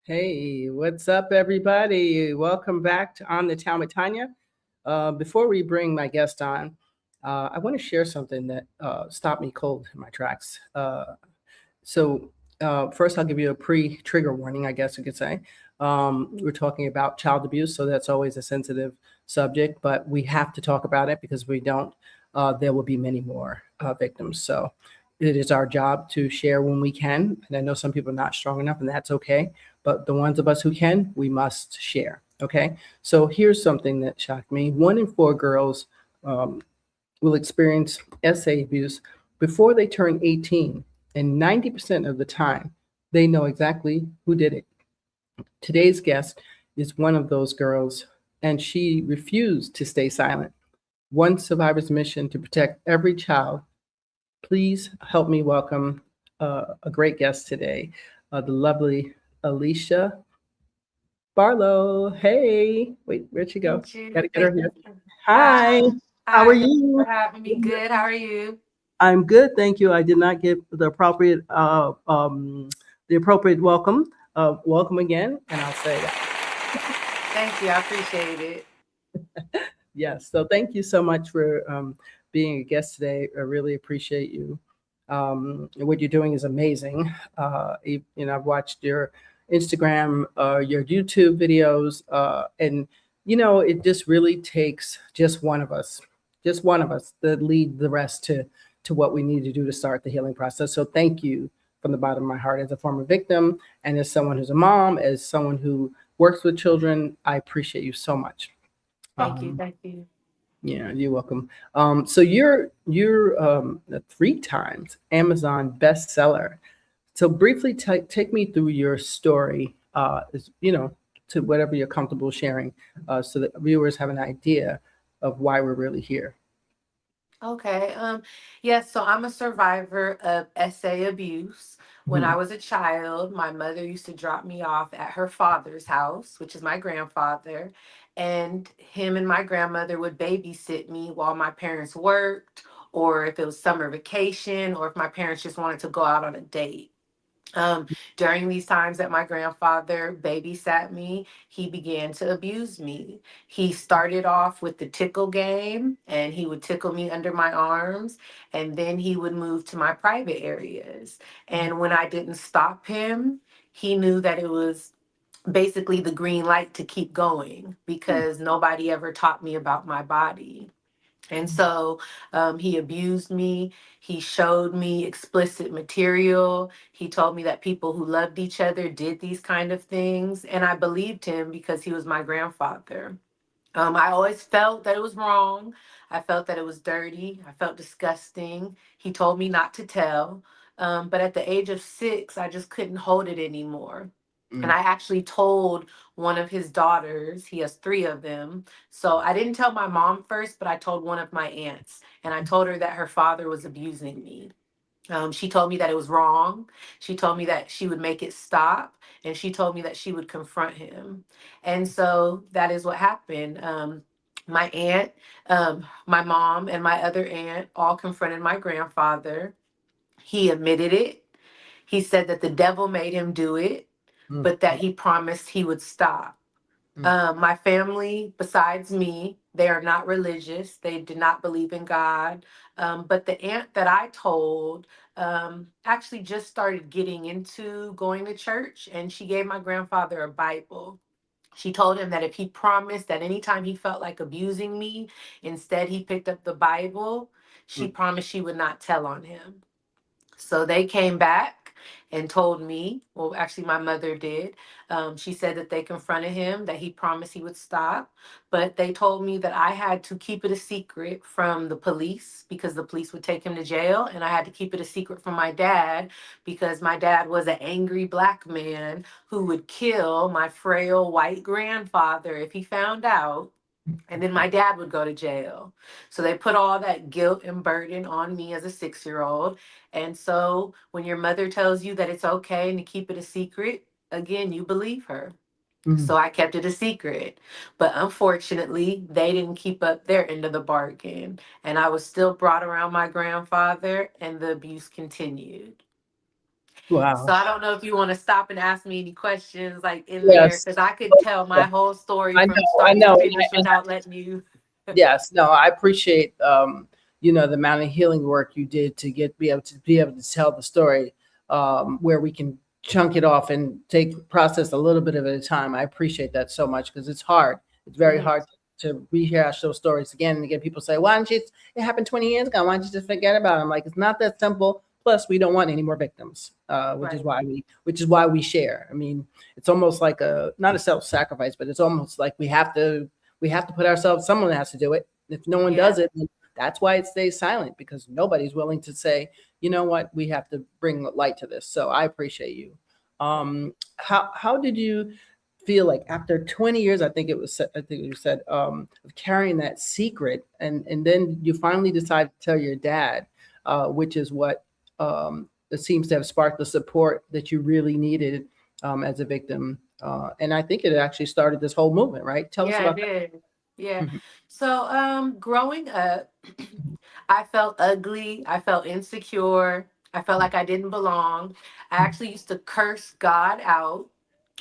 Hey, what's up, everybody? Welcome back to On the Town with Tanya. Before we bring my guest on, I want to share something that stopped me cold in my tracks. First, I'll give you a pre-trigger warning, I guess you could say. We're talking about child abuse, so that's always a sensitive subject, but we have to talk about it because we don't, there will be many more victims. So it is our job to share when we can. And I know some people are not strong enough, and that's okay. But the ones of us who can, we must share. Okay. So here's something that shocked me: 1 in 4 girls um, will experience SA abuse before they turn 18, and 90% of the time, they know exactly who did it. Today's guest is one of those girls, and she refused to stay silent. One survivor's mission to protect every child. Please help me welcome a great guest today, the lovely Aleesha Barlow. Hey, wait, where'd she go? Thank you. Gotta get her here. Hi. Hi, how are Hi. Thank you for you? having me. Good. How are you? I'm good, thank you. I did not get the appropriate welcome. Welcome again, and I'll say that. Thank you. I appreciate it. Yes. So thank you so much for being a guest today. I really appreciate you. What you're doing is amazing. I've watched your Instagram, your YouTube videos, and it just really takes just one of us, to lead the rest to what we need to do to start the healing process. So thank you from the bottom of my heart, as a former victim, and as someone who's a mom, as someone who works with children. I appreciate you so much. Thank you. Um, Thank you. yeah, you're welcome. So you're a 3 times Amazon bestseller. So briefly take me through your story, to whatever you're comfortable sharing, so that viewers have an idea of why we're really here. Okay. Yes, so I'm a survivor of SA abuse. When I Mhm. was a child, my mother used to drop me off at her father's house, which is my grandfather, and him and my grandmother would babysit me while my parents worked, or if it was summer vacation, or if my parents just wanted to go out on a date. Um, During these times that my grandfather babysat me, he began to abuse me. He started off with the tickle game, and he would tickle me under my arms, and then he would move to my private areas. And when I didn't stop him, he knew that it was basically the green light to keep going because nobody ever taught me about my body. And so he abused me. He showed me explicit material. He told me that people who loved each other did these kind of things. And I believed him because he was my grandfather. I always felt that it was wrong. I felt that it was dirty. I felt disgusting. He told me not to tell. But at the age of 6, I just couldn't hold it anymore. And Mm. I actually told one of his daughters, he has 3 of them. So I didn't tell my mom first, but I told one of my aunts. And I told her that her father was abusing me. She told me that it was wrong. She told me that she would make it stop. And she told me that she would confront him. And so that is what happened. My aunt, my mom, and my other aunt all confronted my grandfather. He admitted it. He said that the devil made him do it, Mm. but that he promised he would stop. Mm. My family, besides me, they are not religious. They did not believe in God. But the aunt that I told actually just started getting into going to church, and she gave my grandfather a Bible. She told him that if he promised that anytime he felt like abusing me, instead he picked up the Bible, she Mm. promised she would not tell on him. So they came back and told me, well, actually, my mother did. She said that they confronted him, that he promised he would stop. But they told me that I had to keep it a secret from the police because the police would take him to jail. And I had to keep it a secret from my dad because my dad was an angry black man who would kill my frail white grandfather if he found out, and then my dad would go to jail. So they put all that guilt and burden on me as a 6 year old. And so when your mother tells you that it's okay and to keep it a secret, again, you believe her. Mm. So I kept it a secret. But unfortunately, they didn't keep up their end of the bargain. And I was still brought around my grandfather, and the abuse continued. So Wow. I don't know if you want to stop and ask me any questions like in there, Yes. because I could tell my whole story I from know. I start to know. finish without letting you. Yes, no, I appreciate the amount of healing work you did to be able to tell the story, where we can chunk it off and take process a little bit of it at a time. I appreciate that so much because it's hard. It's very Mhm. hard to rehash those stories again and again. People say, "Why don't you? It happened 20 years ago. Why don't you just forget about it?" I'm like, it's not that simple. Plus, we don't want any more victims, Right. which is why we share. I mean, it's almost like a not a self sacrifice, but it's almost like we have to put ourselves, someone has to do it. If no one Yeah. does it, then that's why it stays silent, because nobody's willing to say, you know what, we have to bring light to this. So I appreciate you. How did you feel like after 20 years, I think you said, of carrying that secret, and then you finally decided to tell your dad, which is what, it seems to have sparked the support that you really needed, as a victim. And I think it actually started this whole movement, right? Tell us Yeah, I about that. did. Yeah. Mhm. So, growing up, I felt ugly. I felt insecure. I felt like I didn't belong. I actually used to curse God out.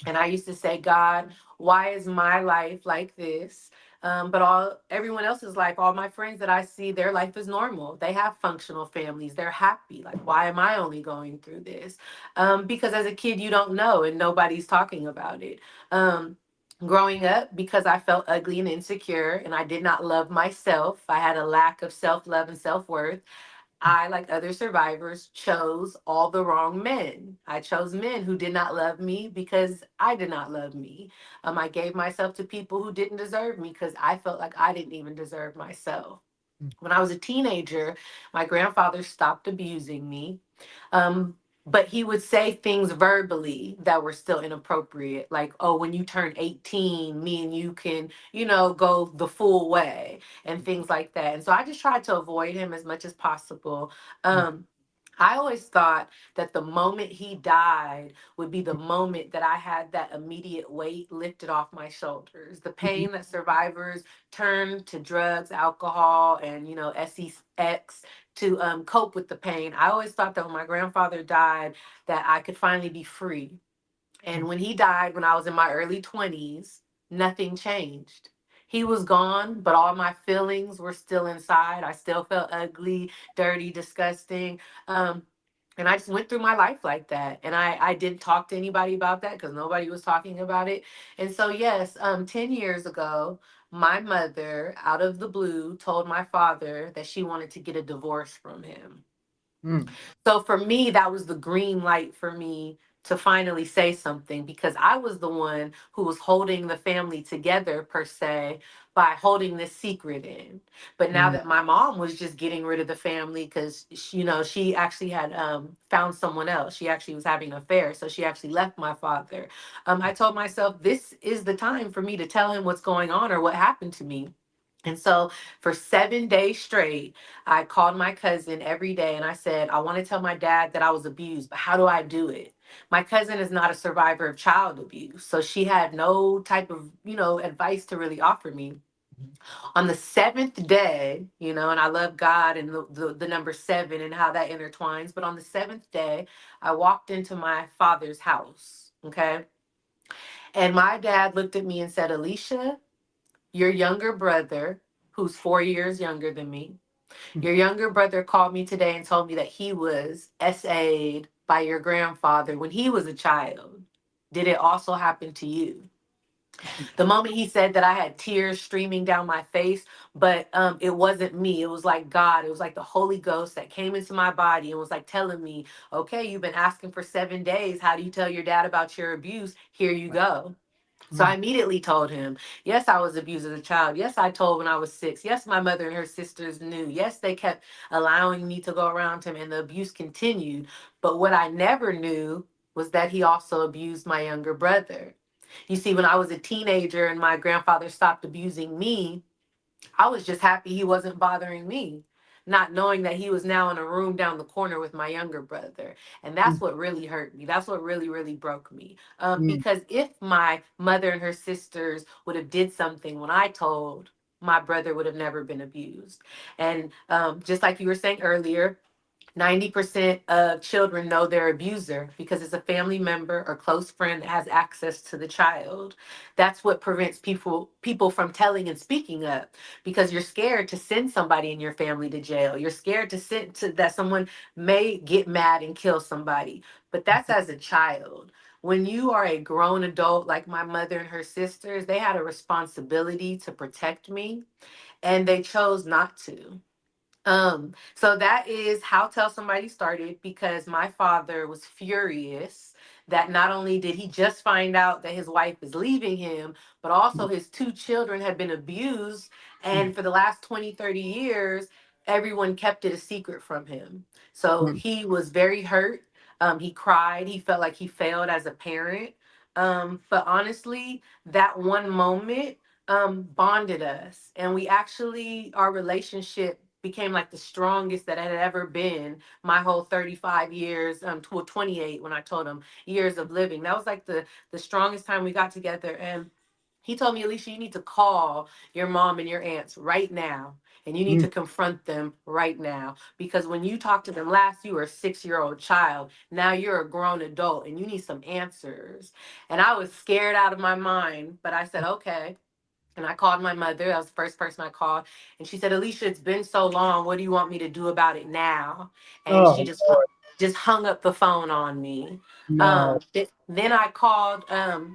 And I used to say, God, why is my life like this? But everyone else's life, all my friends that I see, their life is normal. They have functional families. They're happy. Like, why am I only going through this? Because as a kid, you don't know, and nobody's talking about it. Um, Growing up, because I felt ugly and insecure, and I did not love myself, I had a lack of self love and self worth. I, like other survivors, chose all the wrong men. I chose men who did not love me because I did not love me. I gave myself to people who didn't deserve me because I felt like I didn't even deserve myself. When I was a teenager, my grandfather stopped abusing me. Um, but he would say things verbally that were still inappropriate, like, oh, when you turn 18, me and you can, go the full way and things like that. And so I just tried to avoid him as much as possible. Um, I always thought that the moment he died would be the moment that I had that immediate weight lifted off my shoulders. The pain that survivors turn to drugs, alcohol, and sex to cope with the pain. I always thought that when my grandfather died, that I could finally be free. And when he died, when I was in my early 20s, nothing changed. He was gone, but all my feelings were still inside. I still felt ugly, dirty, disgusting. Um, and I just went through my life like that. And I didn't talk to anybody about that because nobody was talking about it. And so, yes, 10 years ago, my mother, out of the blue, told my father that she wanted to get a divorce from him. Mm, So for me, that was the green light for me to finally say something, because I was the one who was holding the family together, per se, by holding this secret in. But now mm, that my mom was just getting rid of the family because she actually had found someone else. She actually was having an affair, so she actually left my father. I told myself this is the time for me to tell him what's going on or what happened to me. And so for 7 days straight, I called my cousin every day and I said, I want to tell my dad that I was abused, but how do I do it? My cousin is not a survivor of child abuse, so she had no type of, advice to really offer me. On the seventh day, and I love God and the number seven and how that intertwines, but on the seventh day, I walked into my father's house, okay? And my dad looked at me and said, Aleesha, your younger brother, who's 4 years younger than me, mm, your younger brother called me today and told me that he was SA'd by your grandfather when he was a child. Did it also happen to you? The moment he said that, I had tears streaming down my face, but it wasn't me. It was like God. It was like the Holy Ghost that came into my body and was like telling me, okay, you've been asking for 7 days. How do you tell your dad about your abuse? Here you go. So I mm, immediately told him, yes, I was abused as a child. Yes, I told when I was 6. Yes, my mother and her sisters knew. Yes, they kept allowing me to go around him and the abuse continued. But what I never knew was that he also abused my younger brother. You see, when I was a teenager and my grandfather stopped abusing me, I was just happy he wasn't bothering me, not knowing that he was now in a room down the corner with my younger brother. And that's mm, what really hurt me. That's what really, really broke me. mm, Because if my mother and her sisters would have did something when I told, my brother would have never been abused. And just like you were saying earlier, 90% of children know their abuser because it's a family member or close friend that has access to the child. That's what prevents people from telling and speaking up, because you're scared to send somebody in your family to jail. You're scared to send to that someone may get mad and kill somebody. But that's as a child. When you are a grown adult like my mother and her sisters, they had a responsibility to protect me and they chose not to. So that is how Tell Somebody started, because my father was furious that not only did he just find out that his wife is leaving him, but also his two children had been abused. And for the last 20, 30 years, everyone kept it a secret from him. So he was very hurt. He cried. He felt like he failed as a parent. But honestly, that one moment bonded us. And we actually, our relationship became like the strongest that it had ever been my whole 35 years, 28 when I told him years of living. That was like the strongest time we got together. And he told me, Aleesha, you need to call your mom and your aunts right now. And you need to confront them right now. Because when you talked to them last, you were a 6-year-old child. Now you're a grown adult and you need some answers. And I was scared out of my mind. But I said, okay. And I called my mother. That was the first person I called. And she said, Aleesha, it's been so long. What do you want me to do about it now? And she Oh, just hung up the phone on me. no. Then I called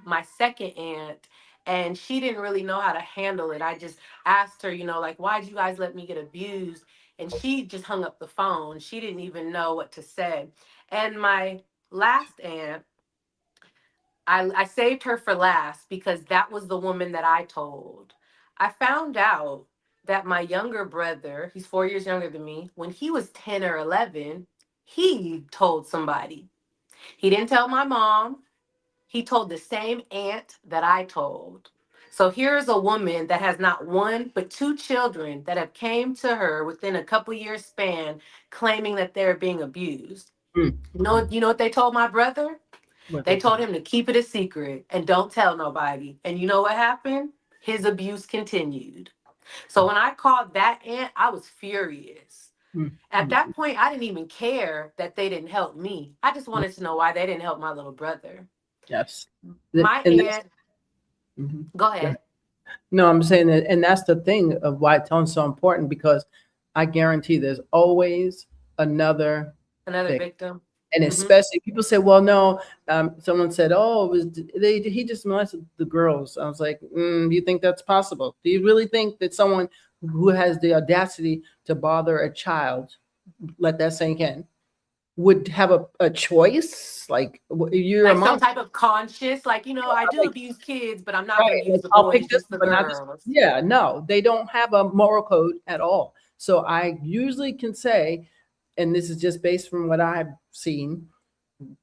my second aunt, and she didn't really know how to handle it. I just asked her, like, why'd you guys let me get abused? And she just hung up the phone. She didn't even know what to say. And my last aunt, I saved her for last because that was the woman that I told. I found out that my younger brother, he's 4 years younger than me, when he was 10 or 11, he told somebody. He didn't tell my mom. He told the same aunt that I told. So here's a woman that has not one but two children that have came to her within a couple years span claiming that they're being abused. Mm. You know what they told my brother? What They they told tell. him to keep it a secret and don't tell nobody. And you know what happened? His abuse continued. So when I called that aunt, I was furious. Mm. At Mm. that point, I didn't even care that they didn't help me. I just wanted to know why they didn't help my little brother. Yes. My And that's, aunt, mhm. go Go ahead. ahead, No, I'm saying that, and that's the thing of why telling so important, because I guarantee there's always another another victim. victim. And Hmm. especially people say, well, no, someone said, oh, it was he just molested the girls. I was like, do you think that's possible? Do you really think that someone who has the audacity to bother a child, let that sink in, would have a choice? Like, you're a Like some mom. type of conscious, like, I do abuse kids, but I'm not Right, going to abuse like, the I'll pick boys, this just one, the but not this. girls. Yeah, no, they don't have a moral code at all. So I usually can say, and this is just based from what I've seen,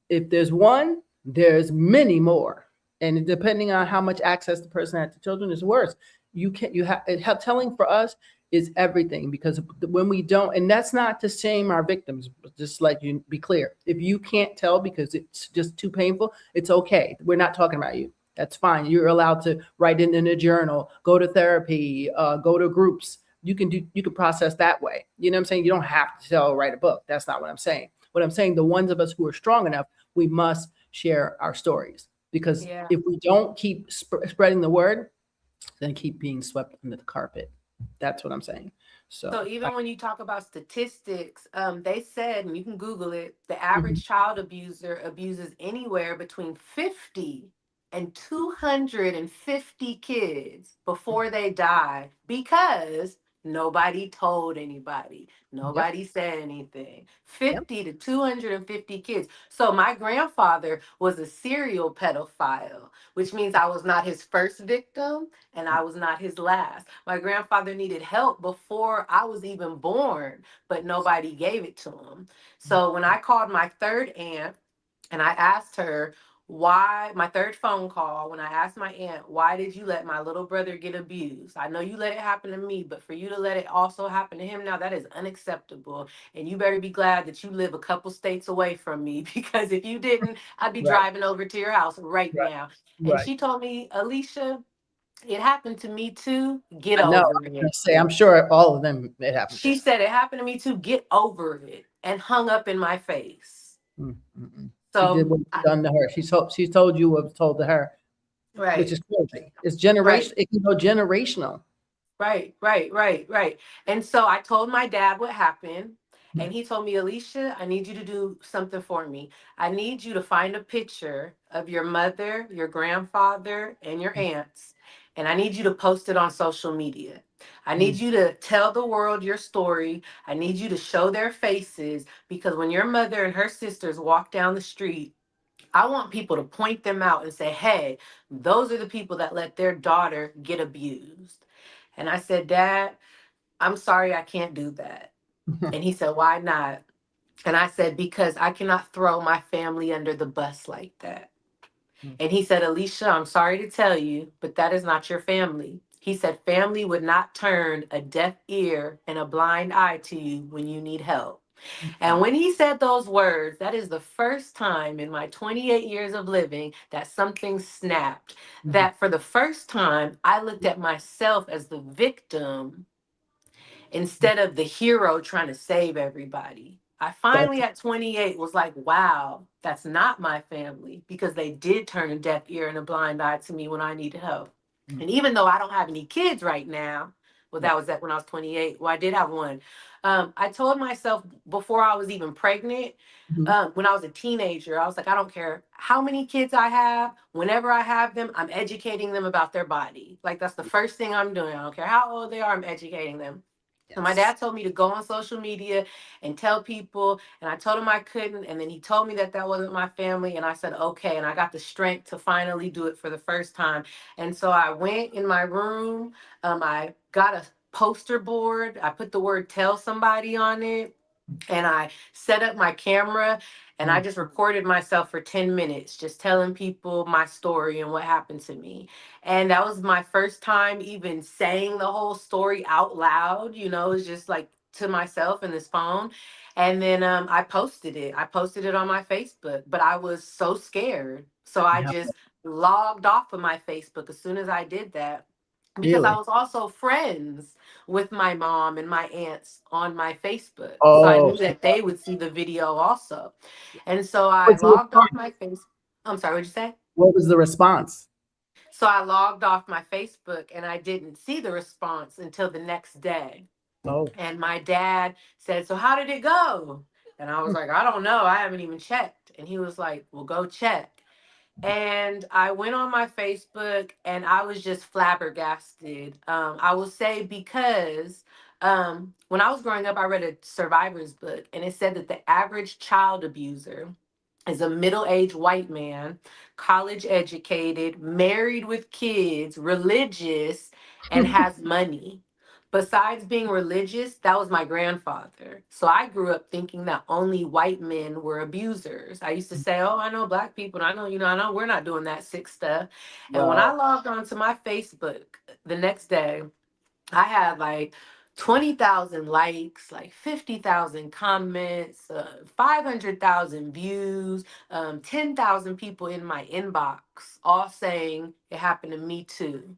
if there's one, there's many more. And depending on how much access the person had to children is worse. You can't, you have, telling for us is everything, because when we don't, and that's not to shame our victims, just like you be clear. If you can't tell because it's just too painful, it's okay. We're not talking about you. That's fine. You're allowed to write it in a journal, go to therapy, go to groups. You can process that way. You know what I'm saying? You don't have to tell, write a book. That's not what I'm saying. What I'm saying, the ones of us who are strong enough, we must share our stories, because Yeah. if we don't keep spreading the word, then keep being swept under the carpet. That's what I'm saying. So So, even when you talk about statistics, they said, and you can Google it, the mhm, average child abuser abuses anywhere between 50 and 250 kids before they die because nobody told anybody. yep, Nobody said anything. yep, 50 to 250 kids. So my grandfather was a serial pedophile, which means I was not his first victim and I was not his last. My grandfather needed help before I was even born, but nobody gave it to him. So when I called my third aunt and I asked her why, my third phone call, when I asked my aunt, why did you let my little brother get abused? I know you let it happen to me, but for you to let it also happen to him now, that is unacceptable. And you better be glad that you live a couple states away from me because if you didn't, I'd be right, driving over to your house right right, now. And right. she told me, Aleesha, it happened to me too. Get I know. over I'm gonna it. say, I'm sure all of them it happened to. She said it happened to me too. Get over it. and hung up in my face. Mm, mm, mm. She did So, what was done to her. She told you what was told to her, which right, is crazy. It's right. generation. It can go generational. Right, right, right, right. And so I told my dad what happened. Mm, And he told me, Aleesha, I need you to do something for me. I need you to find a picture of your mother, your grandfather, and your aunts. And I need you to post it on social media. I need mm, you to tell the world your story. I need you to show their faces because when your mother and her sisters walk down the street, I want people to point them out and say, hey, those are the people that let their daughter get abused. And I said, Dad, I'm sorry, I can't do that. mm. And he said, why not? And I said, because I cannot throw my family under the bus like that. And he said, Aleesha, I'm sorry to tell you, but that is not your family. He said, family would not turn a deaf ear and a blind eye to you when you need help. And Wow. when he said those words, that is the first time in my 28 years of living that something snapped. Mhm. That for the first time, I looked at myself as the victim instead of the hero trying to save everybody. I finally That's at 28 was like, wow, that's not my family because they did turn a deaf ear and a blind eye to me when I needed help. mm, And even though I don't have any kids right now, well, right. that was when I was 28. Well, I did have one. I told myself before I was even pregnant, Mhm. when I was a teenager, I was like, I don't care how many kids I have. Whenever I have them, I'm educating them about their body. Like, that's the first thing I'm doing. I don't care how old they are, I'm educating them. And my Yes. dad told me to go on social media and tell people, and I told him I couldn't. And then he told me that that wasn't my family, and I said okay. And I got the strength to finally do it for the first time. And so I went in my room. I got a poster board. I put the word "tell somebody" on it, and I set up my camera and I Mm. just recorded myself for 10 minutes, just telling people my story and what happened to me. And that was my first time even saying the whole story out loud, it's just like to myself in this phone. And then I posted it. I posted it on my Facebook, but I was so scared. So I Yeah. just logged off of my Facebook as soon as I did that because I Really? was also friends with my mom and my aunts on my Facebook. So I Oh, knew that they would see the video also. And so I what's the logged off response? my face. I'm sorry, what'd you say? What was the response? So I logged off my Facebook and I didn't see the response until the next day. Oh. And my dad said, so how did it go? And I was like, I don't know. I haven't even checked. And he was like, well, go check. And I went on my Facebook and I was just flabbergasted. I will say because when I was growing up, I read a survivor's book and it said that the average child abuser is a middle aged white man, college educated, married with kids, religious, and has money. Besides being religious, that was my grandfather. So I grew up thinking that only white men were abusers. I used to say, oh, I know black people. And I know, I know we're not doing that sick stuff. And when I Wow. logged onto my Facebook the next day, I had like 20,000 likes, like 50,000 comments, 500,000 views, 10,000 people in my inbox, all saying it happened to me too.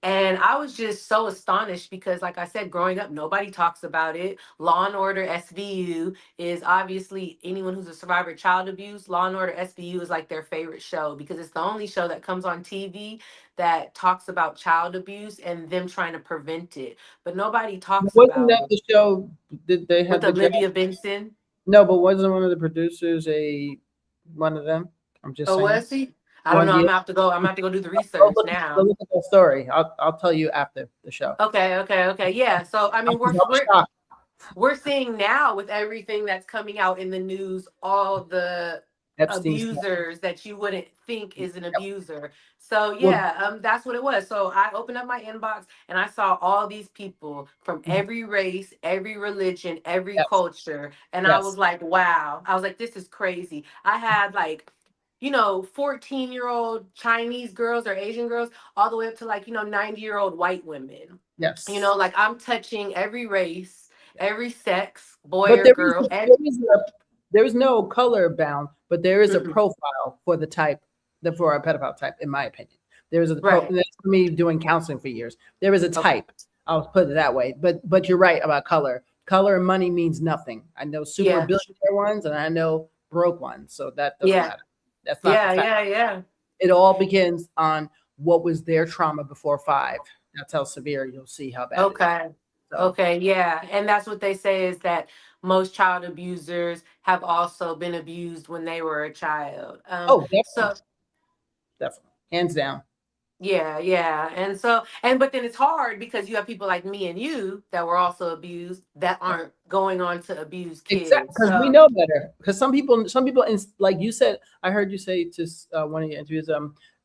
And I was just so astonished because, like I said, growing up, nobody talks about it. Law and Order SVU is obviously anyone who's a survivor of child abuse. Law and Order SVU is like their favorite show because it's the only show that comes on TV that talks about child abuse and them trying to prevent it. But nobody talks Wasn't about that it. the show? Did they With have the guy? Olivia Benson. No, but wasn't one of the producers a one of them? I'm just Oh, saying. was he? I don't One know. year. I'm gonna have to go do the Go research look, go now. look at that story. I'll tell you after the show. Okay, okay, okay. Yeah. So I mean, I was shocked. we're seeing now with everything that's coming out in the news, all the Epstein's. abusers that you wouldn't think is an Yep. abuser. So Well, yeah, that's what it was. So I opened up my inbox and I saw all these people from mhm. every race, every religion, every Yes. culture. And I was Yes. like, wow. I was like, this is crazy. I had like 14-year-old Chinese girls or Asian girls, all the way up to like 90-year-old white women. Yes. Like I'm touching every race, Yeah. every sex, boy But or girl. there is no color bound, but there is a Mhm. profile for the type, for a pedophile type, in my opinion. There is a Right. that's me doing counseling for years. There is a Okay. type. I'll put it that way. But you're right about color. Color and money means nothing. I know super Yeah. billionaire ones and I know broke ones. So that doesn't Yeah. matter. That's not the Yeah. fact. Yeah. Yeah. It all begins on what was their trauma before 5. That's how severe you'll see how bad it is. Okay. So, Okay. Yeah. And that's what they say is that most child abusers have also been abused when they were a child. oh, So definitely, definitely, hands down. yeah, yeah. And so, and but then it's hard because you have people like me and you that were also abused that aren't going on to abuse Exactly, kids. because we So know better. Because some people, like you said, I heard you say to one of your interviews,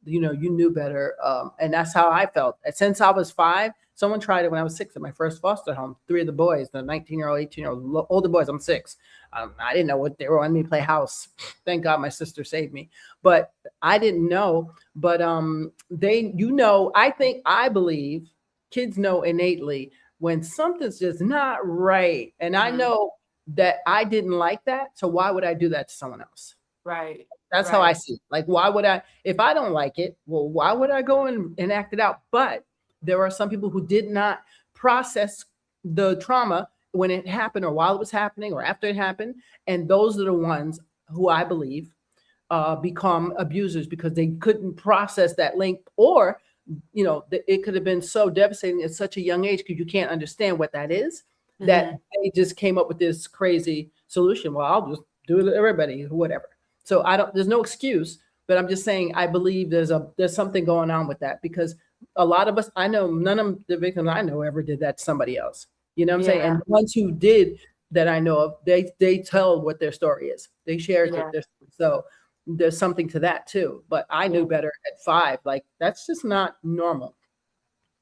you knew better, and that's how I felt. And since I was 5, someone tried it when I was 6 at my first foster home. 3 of the boys, the 19-year-old, 18-year-old, older boys. I'm 6. I didn't know what they were on me play house. Thank God my sister saved me, but I didn't know. But I believe kids know innately when something's just not right. And I mhm, know that I didn't like that. So why would I do that to someone else? right, That's how I right. see it. Like, why would I, if I don't like it, well, why would I go and act it out? But there are some people who did not process the trauma when it happened or while it was happening or after it happened. And those are the ones who I believe become abusers because they couldn't process that link, or it could have been so devastating at such a young age because you can't understand what that is, that Hmm. they just came up with this crazy solution. Well, I'll just do it to everybody, whatever. So I don't. There's no excuse, but I'm just saying I believe there's something going on with that because a lot of us, I know, none of the victims I know ever did that to somebody else. You know what I'm saying? And Yeah, the ones who did that I know of, they tell what their story is. They share yeah, their story. So there's something to that too. But I knew yeah, better at 5. Like that's just not normal,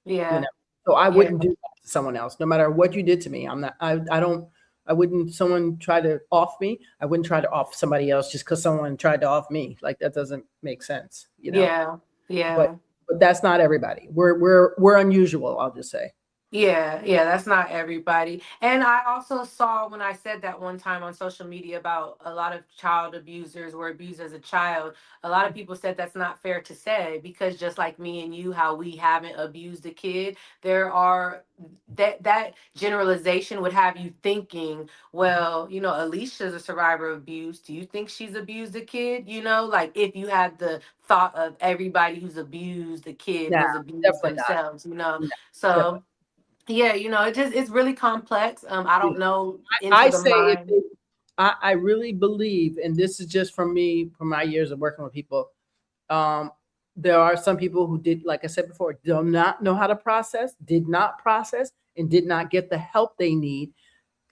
you yeah, know. So I yeah, wouldn't do that to someone else, no matter what you did to me. I'm not. I don't. I wouldn't. Someone try to off me. I wouldn't try to off somebody else just because someone tried to off me. Like that doesn't make sense, you know. yeah, But yeah. but that's not everybody. We're unusual. I'll just say. Yeah, yeah, that's not everybody. And I also saw when I said that one time on social media about a lot of child abusers were abused as a child, a lot of people said that's not fair to say because just like me and you, how we haven't abused a kid, there are that generalization would have you thinking, well, Alicia's a survivor of abuse. Do you think she's abused a kid? Like if you had the thought of everybody who's abused a kid Nah, was abused definitely not. themselves. No, definitely. So yeah, it's really complex. I Yeah. don't know into I the say if mind. it, I really believe, and this is just from me, from my years of working with people. Um, there are some people who did, like I said before, do not know how to process, did not process, and did not get the help they need.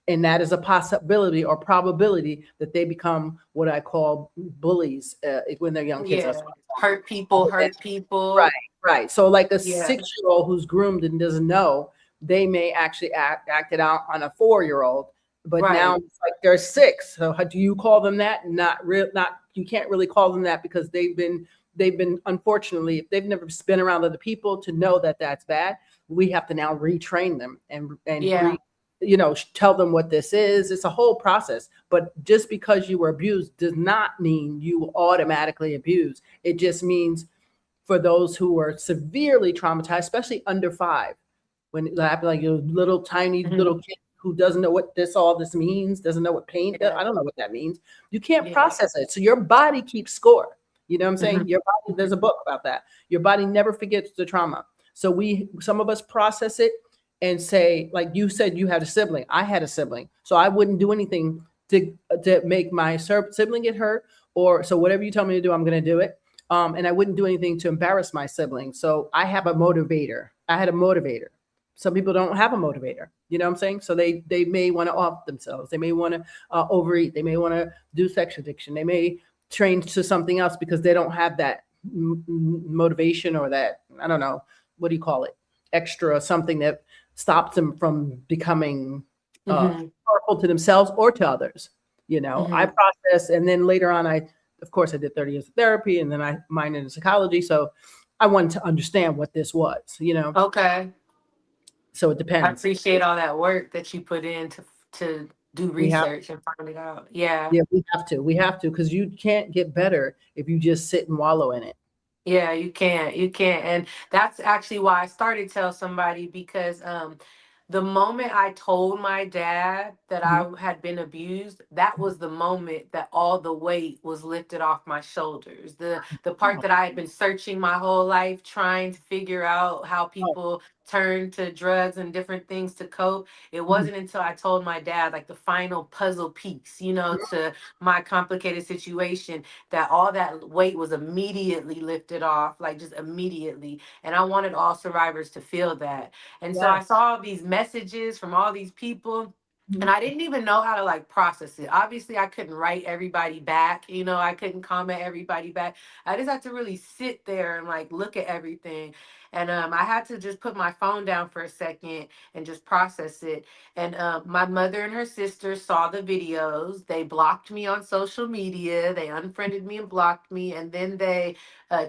And that is a possibility or probability that they become what I call bullies when they're young kids. That's Yeah, what I call them. hurt people, hurt Right, people. right. So like a Yeah, 6-year-old who's groomed and doesn't know, they may actually act it out on a 4-year-old. But now right. it's like they're 6. So how do you call them that? Not real. Not you can't really call them that because they've been unfortunately, if they've never been around other people to know that that's bad, we have to now retrain them and Yeah. tell them what this is. It's a whole process. But just because you were abused does not mean you automatically abuse. It just means for those who are severely traumatized, especially under 5, when it happened, like your little tiny Hmm. little kid who doesn't know what all this means, doesn't know what pain. Yeah. I don't know what that means. You can't Yeah. process it, so your body keeps score. You know what I'm saying? Hmm. Your body. There's a book about that. Your body never forgets the trauma. So some of us process it and say, like you said, you had a sibling. I had a sibling, so I wouldn't do anything to make my sibling get hurt, or so whatever you tell me to do, I'm going to do it. And I wouldn't do anything to embarrass my siblings. So I have a motivator. I had a motivator. Some people don't have a motivator. You know what I'm saying? So they may want to off themselves. They may want to overeat. They may want to do sex addiction. They may train to something else because they don't have that motivation or that, I don't know, what do you call it? Extra something that stops them from becoming Hmm. harmful to themselves or to others. I Hmm. process, and then later on, of course, I did 30 years of therapy, and then I minored in psychology. So I wanted to understand what this was. Okay. So it I depends. appreciate all that work that you put in to do We have, research and find it out. Yeah. yeah, we have to, because you can't get better if you just sit and wallow in it. Yeah, you can't. You can't. And that's actually why I started Tell Somebody because the moment I told my dad that Mhm. I had been abused, that was the moment that all the weight was lifted off my shoulders. The part Oh, that I had been searching my whole life trying to figure out how oh, people turn to drugs and different things to cope. It mhm, wasn't until I told my dad, like the final puzzle piece, to my complicated situation, that all that weight was immediately lifted off, like just immediately. And I wanted all survivors to feel that. And so yeah. I saw these messages from all these people. And Mhm, I didn't even know how to like process it. Obviously, I couldn't write everybody back. I couldn't comment everybody back. I just had to really sit there and like look at everything. And I had to just put my phone down for a second and just process it. And my mother and her sister saw the videos. They blocked me on social media. They unfriended me and blocked me. And then they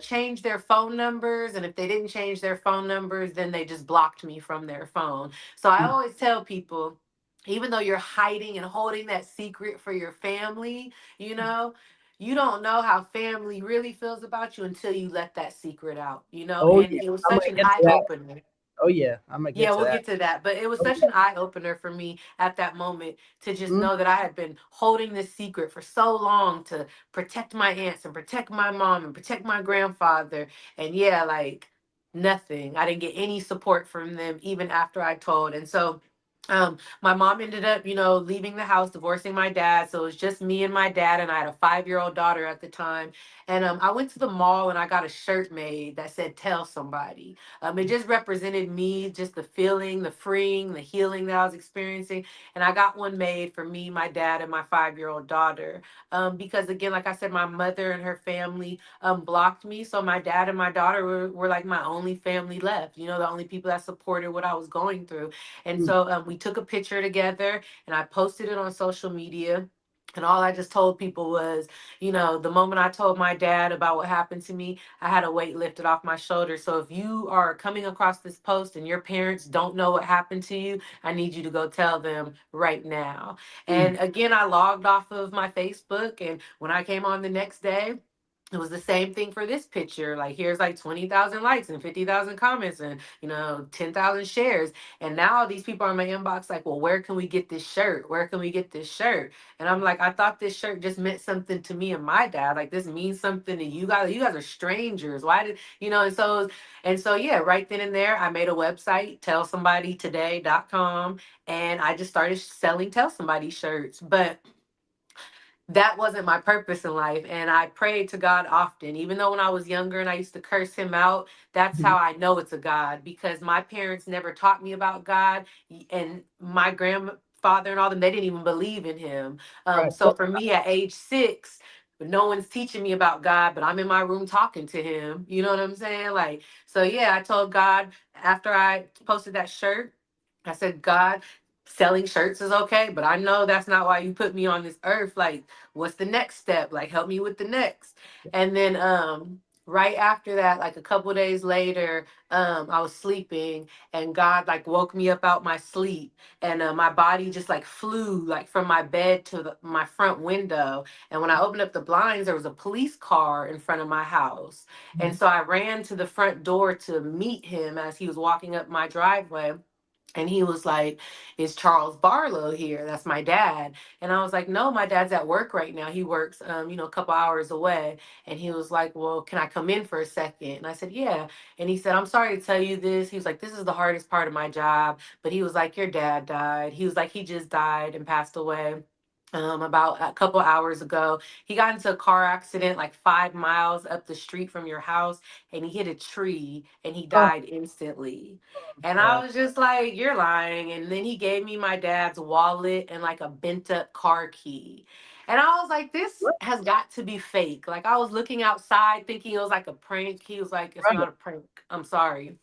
change their phone numbers. And if they didn't change their phone numbers, then they just blocked me from their phone. So I mhm. always tell people, even though you're hiding and holding that secret for your family, you don't know how family really feels about you until you let that secret out, Oh and yeah, it was I'm such gonna an get to eye that. opener. Oh yeah, I'm gonna get Yeah, to we'll that. get to that. But it was Oh such yeah. an eye opener for me at that moment to just Mhm, know that I had been holding this secret for so long to protect my aunts and protect my mom and protect my grandfather. And yeah, like nothing. I didn't get any support from them even after I told. And so my mom ended up, leaving the house, divorcing my dad. So it was just me and my dad, and I had a 5-year-old daughter at the time. And I went to the mall and I got a shirt made that said, "Tell somebody." It just represented me, just the feeling, the freeing, the healing that I was experiencing. And I got one made for me, my dad, and my 5-year-old daughter. Because again, like I said, my mother and her family blocked me. So my dad and my daughter were like my only family left, the only people that supported what I was going through. And mhm, so we took a picture together and I posted it on social media. And all I just told people was, the moment I told my dad about what happened to me, I had a weight lifted off my shoulders. So if you are coming across this post and your parents don't know what happened to you, I need you to go tell them right now. mhm. And again, I logged off of my Facebook. And when I came on the next day, it was the same thing for this picture. Like, here's like 20,000 likes and 50,000 comments and, 10,000 shares. And now these people are in my inbox like, well, where can we get this shirt? Where can we get this shirt? And I'm like, I thought this shirt just meant something to me and my dad. Like, this means something to you guys. You guys are strangers. Why did, and so, yeah, right then and there, I made a website, tellsomebodytoday.com. And I just started selling Tell Somebody shirts. But that wasn't my purpose in life. And I prayed to God often, even though when I was younger and I used to curse him out. That's Mhm. how I know it's a God, because my parents never taught me about God. And my grandfather and all them, they didn't even believe in him. Right. So for me at age 6, no one's teaching me about God, but I'm in my room talking to him. You know what I'm saying? Like, so yeah, I told God after I posted that shirt, I said, God, selling shirts is okay, but I know that's not why you put me on this earth. Like, what's the next step? Like, help me with the next. And then right after that, like a couple days later, I was sleeping and God like woke me up out my sleep, and my body just like flew like from my bed to my front window. And when I opened up the blinds, there was a police car in front of my house. And Mhm. so I ran to the front door to meet him as he was walking up my driveway. And he was like, "Is Charles Barlow here?" That's my dad. And I was like, "No, my dad's at work right now. He works, a couple hours away." And he was like, "Well, can I come in for a second?" And I said, "Yeah." And he said, "I'm sorry to tell you this." He was like, "This is the hardest part of my job." But he was like, "Your dad died." He was like, "He just died and passed away. About a couple hours ago. He got into a car accident like 5 miles up the street from your house, and he hit a tree and he Oh, died instantly." And sorry. I was just like, "You're lying." And then he gave me my dad's wallet and like a bent up car key. And I was like, this What? has got to be fake. Like, I was looking outside thinking it was like a prank. He was like, "It's Right. not a prank. I'm sorry."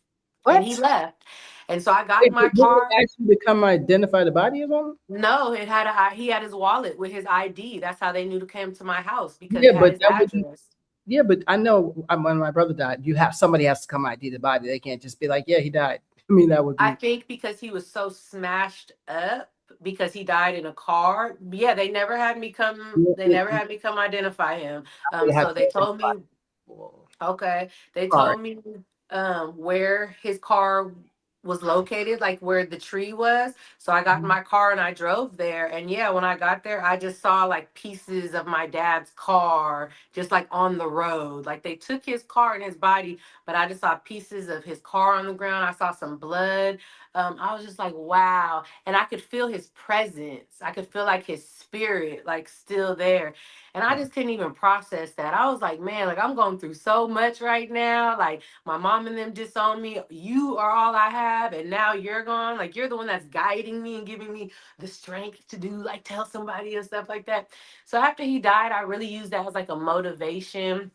And he What? left. And so I got Wait, in but my didn't car. it actually become identify the body or something? No, he had his wallet with his ID. That's how they knew to come to my house, because Yeah, it had but his that wouldn't. address. Yeah, but I know when my brother died, you have somebody has to come ID the body. They can't just be like, yeah, he died. I mean, that would I be. think because he was so smashed up because he died in a car. Yeah, they never had me come. Yeah, They yeah, never yeah, had me come identify him. they have So to they told identify. me, Whoa. okay. They Sorry. told me where his car. was located, like where the tree was. So I got in Mhm. my car and I drove there. And yeah, when I got there, I just saw like pieces of my dad's car just like on the road. Like they took his car and his body, but I just saw pieces of his car on the ground. I saw some blood. I was just like, wow. And I could feel his presence. I could feel like his spirit, like still there. And I Right. just couldn't even process that. I was like, man, like I'm going through so much right now. Like my mom and them disowned me. You are all I have. And now you're gone. Like you're the one that's guiding me and giving me the strength to do, like tell somebody and stuff like that. So after he died, I really used that as like a motivation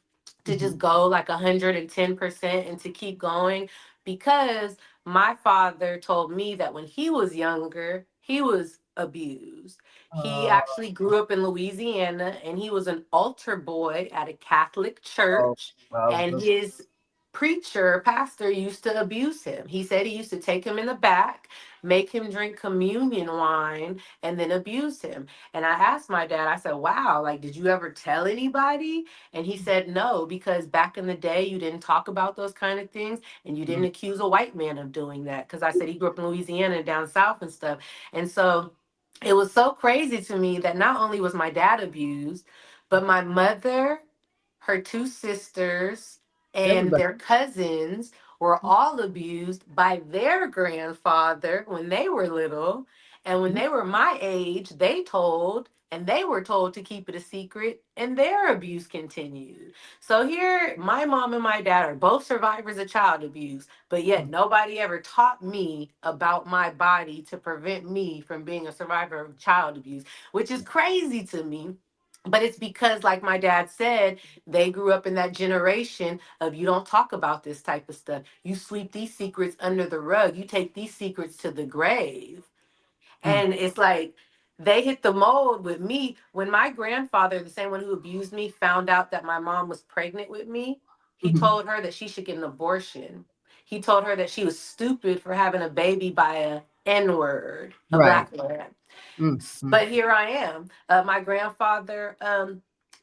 to just Mhm. go like 110% and to keep going, because my father told me that when he was younger, he was abused. He Uh, actually grew up in Louisiana and he was an altar boy at a Catholic oh, church. wow. And his pastor used to abuse him. He said he used to take him in the back, make him drink communion wine, and then abuse him. And I asked my dad, I said, wow, like, did you ever tell anybody? And he said, no, because back in the day, you didn't talk about those kind of things and you didn't Mm, accuse a white man of doing that. Because I said he grew up in Louisiana and down south and stuff. And so it was so crazy to me that not only was my dad abused, but my mother, her two sisters, and everybody. their cousins were all abused by their grandfather when they were little. And when Mhm. they were my age, they were told to keep it a secret, and their abuse continued. So here, my mom and my dad are both survivors of child abuse, but yet nobody ever taught me about my body to prevent me from being a survivor of child abuse, which is crazy to me. But it's because, like my dad said, they grew up in that generation of you don't talk about this type of stuff. You sweep these secrets under the rug. You take these secrets to the grave. Mm, And it's like they hit the mold with me. When my grandfather, the same one who abused me, found out that my mom was pregnant with me, he mhm. told her that she should get an abortion. He told her that she was stupid for having a baby by a N word, a Right. black man. Mm, mm. But here I am. My grandfather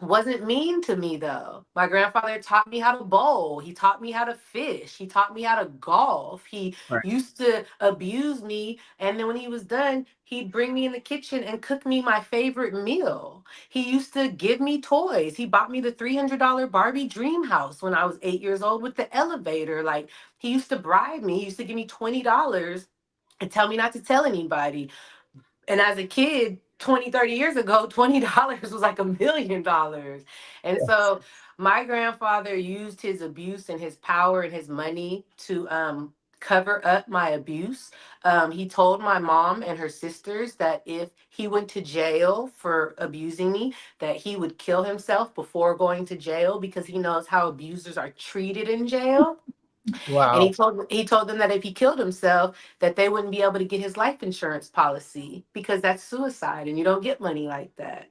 wasn't mean to me though. My grandfather taught me how to bowl. He taught me how to fish. He taught me how to golf. He Right. used to abuse me. And then when he was done, he'd bring me in the kitchen and cook me my favorite meal. He used to give me toys. He bought me the $300 Barbie dream house when I was 8 years old with the elevator. Like he used to bribe me. He used to give me $20 and tell me not to tell anybody. And as a kid, 20, 30 years ago, $20 was like $1 million. And Yes. so my grandfather used his abuse and his power and his money to cover up my abuse. He told my mom and her sisters that if he went to jail for abusing me, that he would kill himself before going to jail because he knows how abusers are treated in jail. And Wow. he told them that if he killed himself, that they wouldn't be able to get his life insurance policy because that's suicide and you don't get money like that.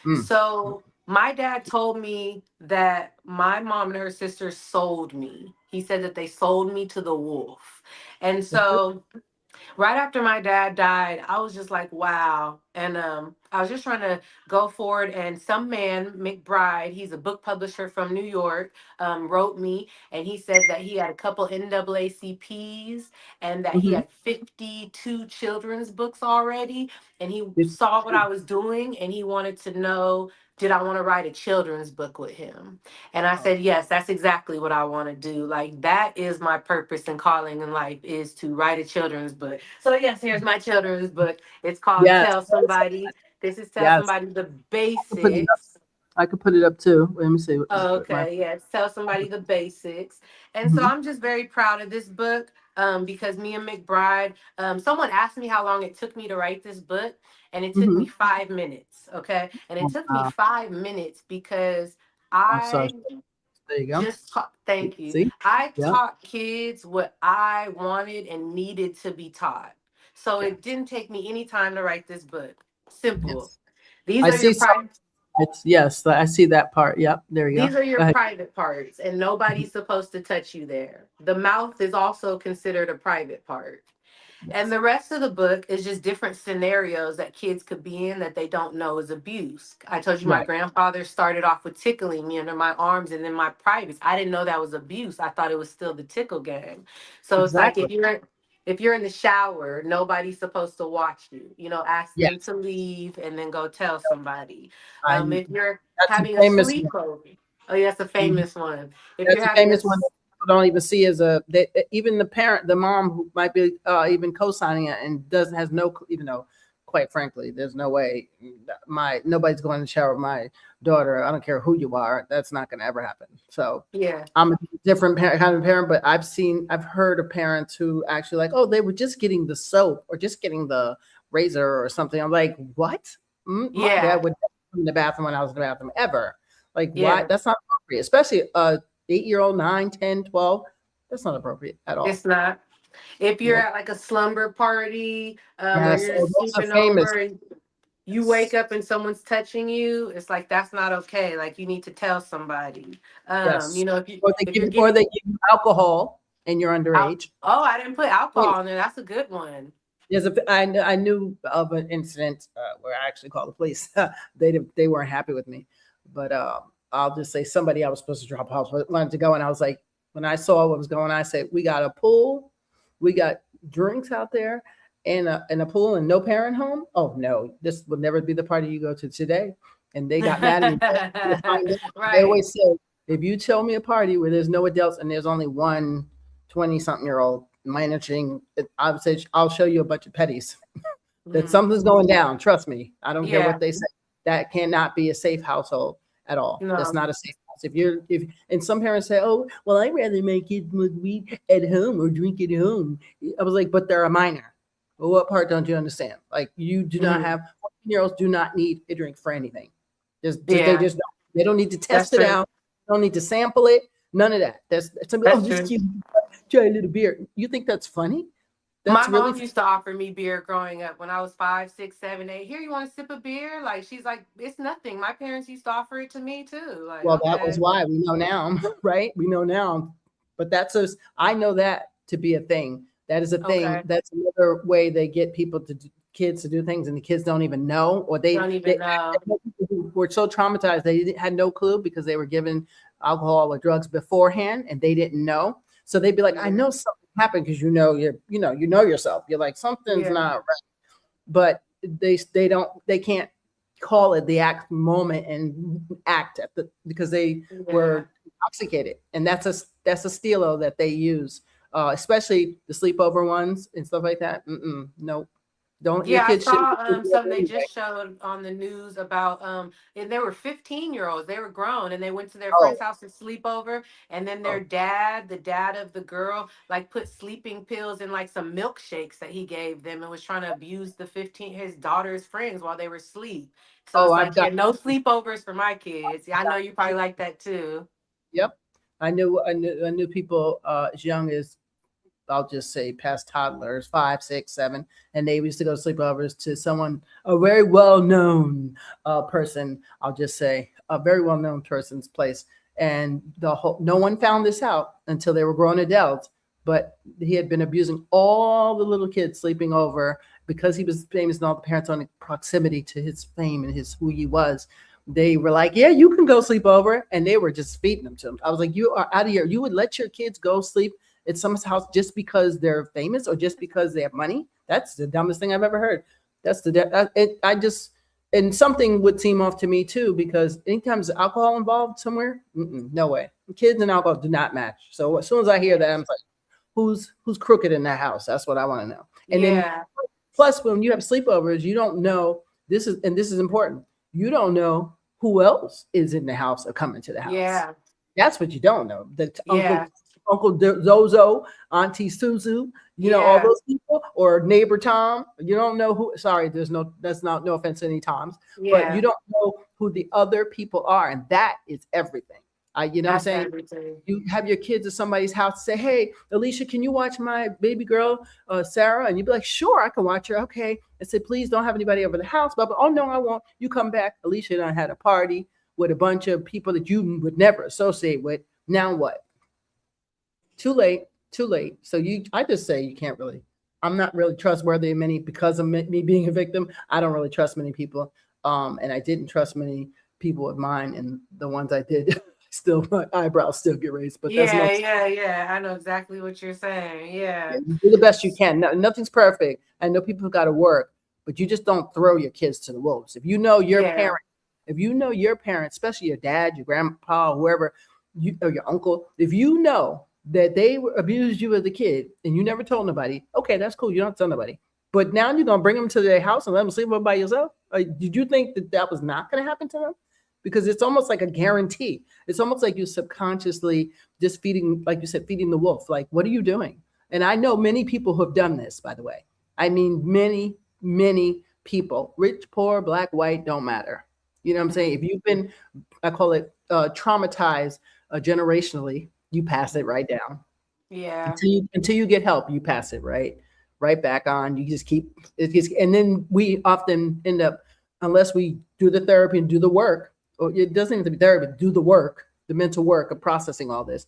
Mm. So my dad told me that my mom and her sister sold me. He said that they sold me to the wolf. And so right after my dad died, I was just like, wow. And I was just trying to go forward. And some man, McBride, he's a book publisher from New York, wrote me, and he said that he had a couple NAACPs and that he Mhm. had 52 children's books already. And he Good. saw what I was doing, and he wanted to know, did I want to write a children's book with him? And I Oh, said, yes, that's exactly what I want to do. Like that is my purpose and calling in life, is to write a children's book. So yes, here's my children's book. It's called yes. Tell Somebody. This is Tell Yes. Somebody the I could put it up. Basics. I could put it up too. Let me see. Just Oh, put my. okay, yes. Tell somebody the basics. And so Mhm. I'm just very proud of this book, because me and McBride, someone asked me how long it took me to write this book, and it took me Mhm. 5 minutes. Okay. And it Oh, took me wow. 5 minutes because I'm sorry. I There you go. just taught, thank you. See? I Yep. taught kids what I wanted and needed to be taught. So it Yes. didn't take me any time to write this book. Simple. Yes. These I are your see some. private It's yes. I see that part. Yep. There you go. these are Go your ahead. private parts, and Mhm. nobody's supposed to touch you there. The mouth is also considered a private part. And Yes. the rest of the book is just different scenarios that kids could be in that they don't know is abuse. I told you my Right. grandfather started off with tickling me under my arms and then my privates. I didn't know that was abuse. I thought it was still the tickle game. So it's like Exactly. if you're in the shower, nobody's supposed to watch you. Ask them Yes, to leave and then go tell somebody. I If you're that's a having a famous one. sleepover, oh, yeah, that's a Mhm. famous one. If you're That's a having famous one that people don't even see as even the parent, the mom who might be even co-signing it and doesn't has no, even though, quite frankly, there's no way nobody's going to shower with my daughter. I don't care who you are. That's not going to ever happen. So yeah, I'm a different kind of parent, but I've heard of parents who actually like, oh, they were just getting the soap or just getting the razor or something. I'm like, what? My yeah, dad would never come in the bathroom when I was in the bathroom ever. Like, why? yeah. That's not appropriate, especially 8-year-old, 9, 10, 12. That's not appropriate at all. It's not. If you're Nope. at like a slumber party, or Yes. you're Oh, just those are sleeping famous. over and you wake Yes. up and someone's touching you, it's like that's not okay. Like you need to tell somebody. Yes. If you're Or getting they give you alcohol and you're out. underage. Oh, I didn't put alcohol in there. That's a good one. I knew of an incident where I actually called the police. They weren't happy with me, but I'll just say somebody I was supposed to drop off wanted to go, and I was like, when I saw what was going on, I said, we got a pool, we got drinks out there, and a pool, and no parent home. Oh no, this will never be the party you go to today. And they got mad at me. They Right. always say, if you tell me a party where there's no adults and there's only one 20-something-year-old managing, I would say, I'll show you a bunch of petties. That Mhm. something's going down. Trust me. I don't care what Yeah. they say. That cannot be a safe household at all. That's No. not a safe house. If and some parents say, oh, well, I'd rather my kids smoke weed at home or drink at home. I was like, but they're a minor. Well, what part don't you understand? Like, you do not Mhm. have 14-year-olds do not need a drink for anything. They Yeah. just don't. They don't need to That's test it true. out. They don't need to sample it. None of that. That's somebody. Oh, That's this true. cute. Try a little beer. You think that's funny? My That's really mom used to offer me beer growing up when I was 5, 6, 7, 8. Here, you want to sip a beer? Like she's like, it's nothing. My parents used to offer it to me too. Like, well, that was okay, why we know now, right? We know now, but I know that to be a thing. That is a thing. okay. That's another way they get kids to do things, and the kids don't even know, or Don't even know. people who were so traumatized had no clue because they were given alcohol or drugs beforehand, and they didn't know. So they'd be like, "I Yeah. know something happened," because you know yourself. You're like, something's Yeah. not right, but they can't call it the act moment and act because they Yeah. were intoxicated, and that's a stilo that they use, especially the sleepover ones and stuff like that. No, don't your Yeah, I kids shouldn't saw be doing something it they anyway. just showed on the news about and they were 15-year-olds. They were grown and they went to their friend's Oh, house to sleep over, and then oh, the dad of the girl, like put sleeping pills in like some milkshakes that he gave them and was trying to abuse the 15 his daughter's friends while they were asleep. So oh, it's I've like, yeah, got, no sleepovers for my kids. Yeah, I know you got probably like that too. yep. I knew people as young as, I'll just say, past toddlers, 5, 6, 7, and they used to go to sleepovers to a very well known person. I'll just say a very well known person's place, and no one found this out until they were grown adults. But he had been abusing all the little kids sleeping over because he was famous, and all the parents on proximity to his fame and his who he was. They were like, "Yeah, you can go sleep over," and they were just feeding them to him. I was like, "You are out of here! You would let your kids go sleep at someone's house just because they're famous or just because they have money? That's the dumbest thing I've ever heard." That's I just, and something would seem off to me too, because anytime there's alcohol involved somewhere, no way. Kids and alcohol do not match. So as soon as I hear Yeah. that, I'm like, who's crooked in that house? That's what I want to know. And then Yeah. plus, when you have sleepovers, you don't know, this is important. You don't know who else is in the house or coming to the house. Yeah. That's what you don't know. That Yeah. Uncle Zozo, Auntie Suzu, all Yeah. those people, or neighbor Tom. You don't know who. Sorry, that's not, no offense to any Toms, but you Yeah. don't know who the other people are, and that is everything. You know what I'm That's saying? everything. You have your kids at somebody's house, say, "Hey, Aleesha, can you watch my baby girl, Sarah?" And you'd be like, "Sure, I can watch her." Okay. I said, "Please don't have anybody over the house." But oh no, I won't. You come back. Aleesha done had a party with a bunch of people that you would never associate with. Now what? Too late. Too late. So I just say you can't really. I'm not really trustworthy of many because of me being a victim. I don't really trust many people, and I didn't trust many people of mine, and the ones I did Still, my eyebrows still get raised, but that's Yeah, not. yeah, yeah. I know exactly what you're saying. Yeah, Yeah. you do the best you can. Nothing's perfect. I know people got to work, but you just don't throw your kids to the wolves. If you know your Yeah. parent, especially your dad, your grandpa, whoever, or your uncle, if you know that they abused you as a kid and you never told nobody, okay, that's cool. You don't have to tell nobody. But now you're gonna bring them to their house and let them sleep by yourself. Did you think that that was not gonna happen to them? Because it's almost like a guarantee. It's almost like you subconsciously just feeding, like you said, feeding the wolf. Like, what are you doing? And I know many people who have done this, by the way. I mean, many, many people, rich, poor, black, white, don't matter. You know what I'm saying? Mhm. If you've been, I call it traumatized generationally, you pass it right down Yeah. until you get help. You pass it right back on. You just keep it just, and then we often end up, unless we do the therapy and do the work, or it doesn't have to be therapy, do the work, the mental work of processing all this.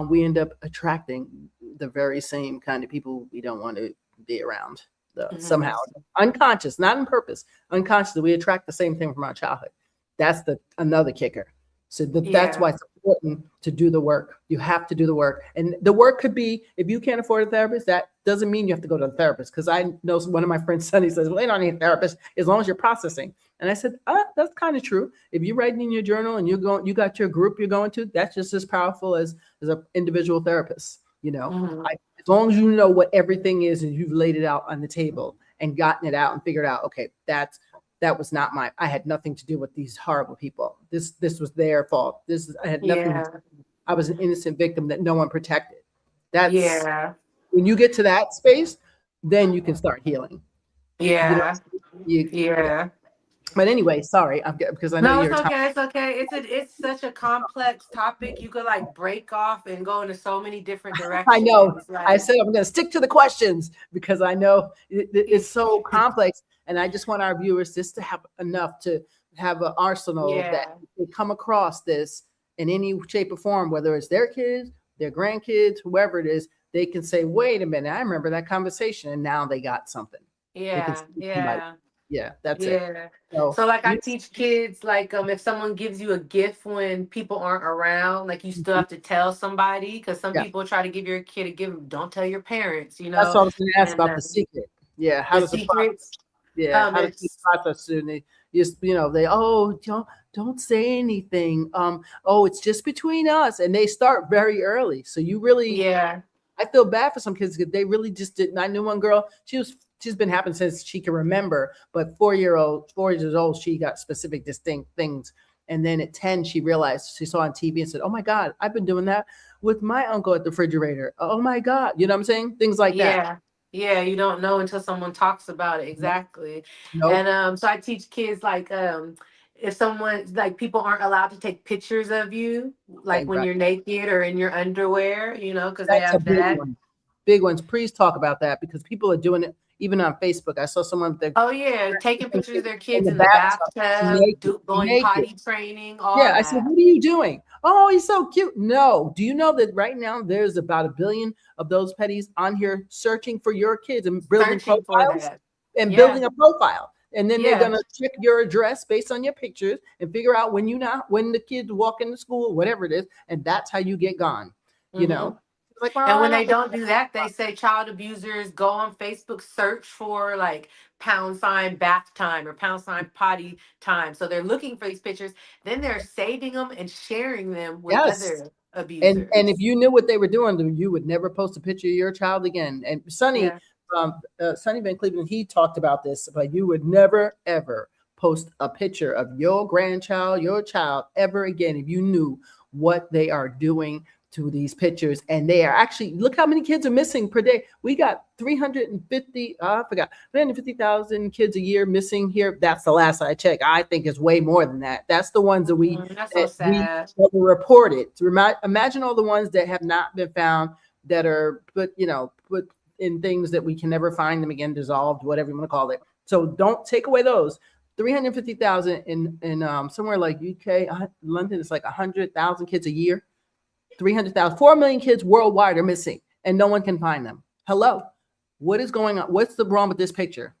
We end up attracting the very same kind of people we don't want to be around. Somehow Mhm. unconscious, not on purpose, unconsciously, we attract the same thing from our childhood. That's the another kicker. So that's why Yeah. it's important to do the work. You have to do the work. And the work could be, if you can't afford a therapist, that doesn't mean you have to go to a therapist. Because I know one of my friends, Sonny, says, well, they don't need a therapist as long as you're processing. And I said, that's kind of true. If you're writing in your journal and you got your group you're going to, that's just as powerful as an individual therapist. Mhm. As long as you know what everything is and you've laid it out on the table and gotten it out and figured out, okay, that was not I had nothing to do with these horrible people. This was their fault. I had nothing. Yeah. I was an innocent victim that no one protected. That's Yeah. when you get to that space, then you can start healing. You know, Yeah. yeah. Yeah. But anyway, sorry, because I know No, it's you're time. okay. It's okay. It's such a complex topic. You could like break off and go into so many different I know. directions. I Like, said I'm going to stick to the questions because I know it's so complex, and I just want our viewers just to have enough to have an arsenal that yeah. if they come across this in any shape or form, whether it's their kids, their grandkids, whoever it is, they can say, "Wait a minute, I remember that conversation," and now they got something. They can Yeah. speak somebody. Yeah. Yeah, that's it. Yeah. So So like I you, teach kids like if someone gives you a gift when people aren't around, like you still have to tell somebody because some yeah. people try to give your kid a gift, don't tell your parents, That's what I was going to ask and about the secret. Yeah, how the does the process? secrets. Yeah, how does the It's process student? They don't say anything. Oh, it's just between us, and they start very early. So you really, yeah. I feel bad for some kids because they really just didn't. I knew one girl. She's been happening since she can remember, but 4 years old, she got specific, distinct things. And then at 10, she realized she saw on TV and said, "Oh my God, I've been doing that with my uncle at the refrigerator. Oh my God," you know what I'm saying? Things like that. Yeah. Yeah, you don't know until someone talks about it. Exactly. And Nope. so I teach kids like if someone like people aren't allowed to take pictures of you like Okay, when right. you're naked or in your underwear, because they That's a have big that. one. Big ones. Please talk about that because people are doing it even on Facebook. I saw someone that Oh yeah, taking pictures of their in kids the in the bathtub, bathtub, naked, going naked. potty training, all Yeah, I said, that. "What are you doing?" "Oh, he's so cute." No, do you know that right now there's about 1 billion of those petties on here searching for your kids and building Searching for profiles that. and Yeah, building a profile, and then they're yeah. gonna check your address based on your pictures and figure out when the kids walk into school, whatever it is, and that's how you get gone. You hmm know, it's like, well, And I when they don't. don't do that, they say child abusers go on Facebook, search for like # bath time or # potty time. So they're looking for these pictures. Then they're saving them and sharing them with Yes. other And if abusers. you knew what they were doing, then you would never post a picture of your child again. And Yeah. Sonny Van Cleveland, he talked about this, but you would never ever post a picture of your grandchild, your child ever again if you knew what they are doing to these pictures. And they are actually, look how many kids are missing per day. We got 350, I forgot, 350,000 kids a year missing here. That's the last I checked. I think it's way more than that. That's the ones That's so that we sad. that were reported. To imagine all the ones that have not been found that are put in things that we can never find them again, dissolved, whatever you want to call it. So don't take away those. 350,000 in somewhere like UK, London, it's like 100,000 kids a year. 300,000, 4 million kids worldwide are missing, and no one can find them. Hello, what is going on? What's the wrong with this picture?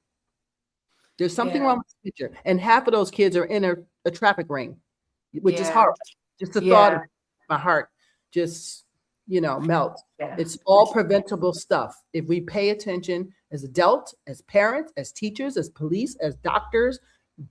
There's something Yeah. wrong with this picture, and half of those kids are in a traffic ring, which is Yeah. horrible. Just the thought of Yeah. my heart just, melts. Yeah. It's all preventable stuff. If we pay attention as adults, as parents, as teachers, as police, as doctors,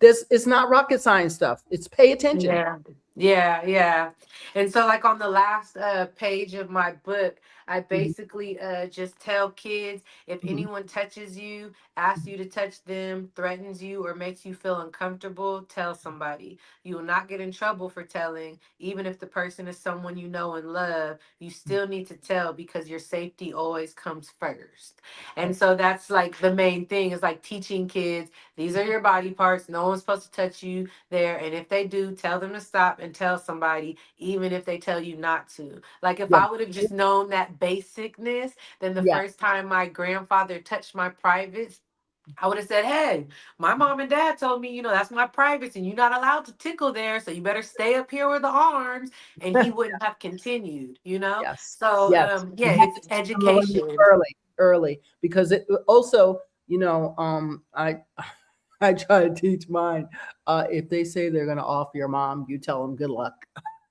this is not rocket science stuff. It's pay attention. Yeah, yeah. And so like on the last page of my book, I Mhm, basically just tell kids if mhm, anyone touches you, asks you to touch them, threatens you, or makes you feel uncomfortable, tell somebody. You will not get in trouble for telling, even if the person is someone you know and love. You still need to tell because your safety always comes first. And so that's like the main thing is like teaching kids these are your body parts. No one's supposed to touch you there. And if they do, tell them to stop and tell somebody, even if they tell you not to. Like if yeah, I would have just known that basicness, then the yeah, first time my grandfather touched my privates, I would have said, hey, my mom and dad told me, that's my privates and you're not allowed to tickle there. So you better stay up here with the arms. And he wouldn't have continued, you know? yes, So, yes. yeah, You have it's to teach them the language education. early, because it also, I try to teach mine. If they say they're going to off your mom, you tell them good luck.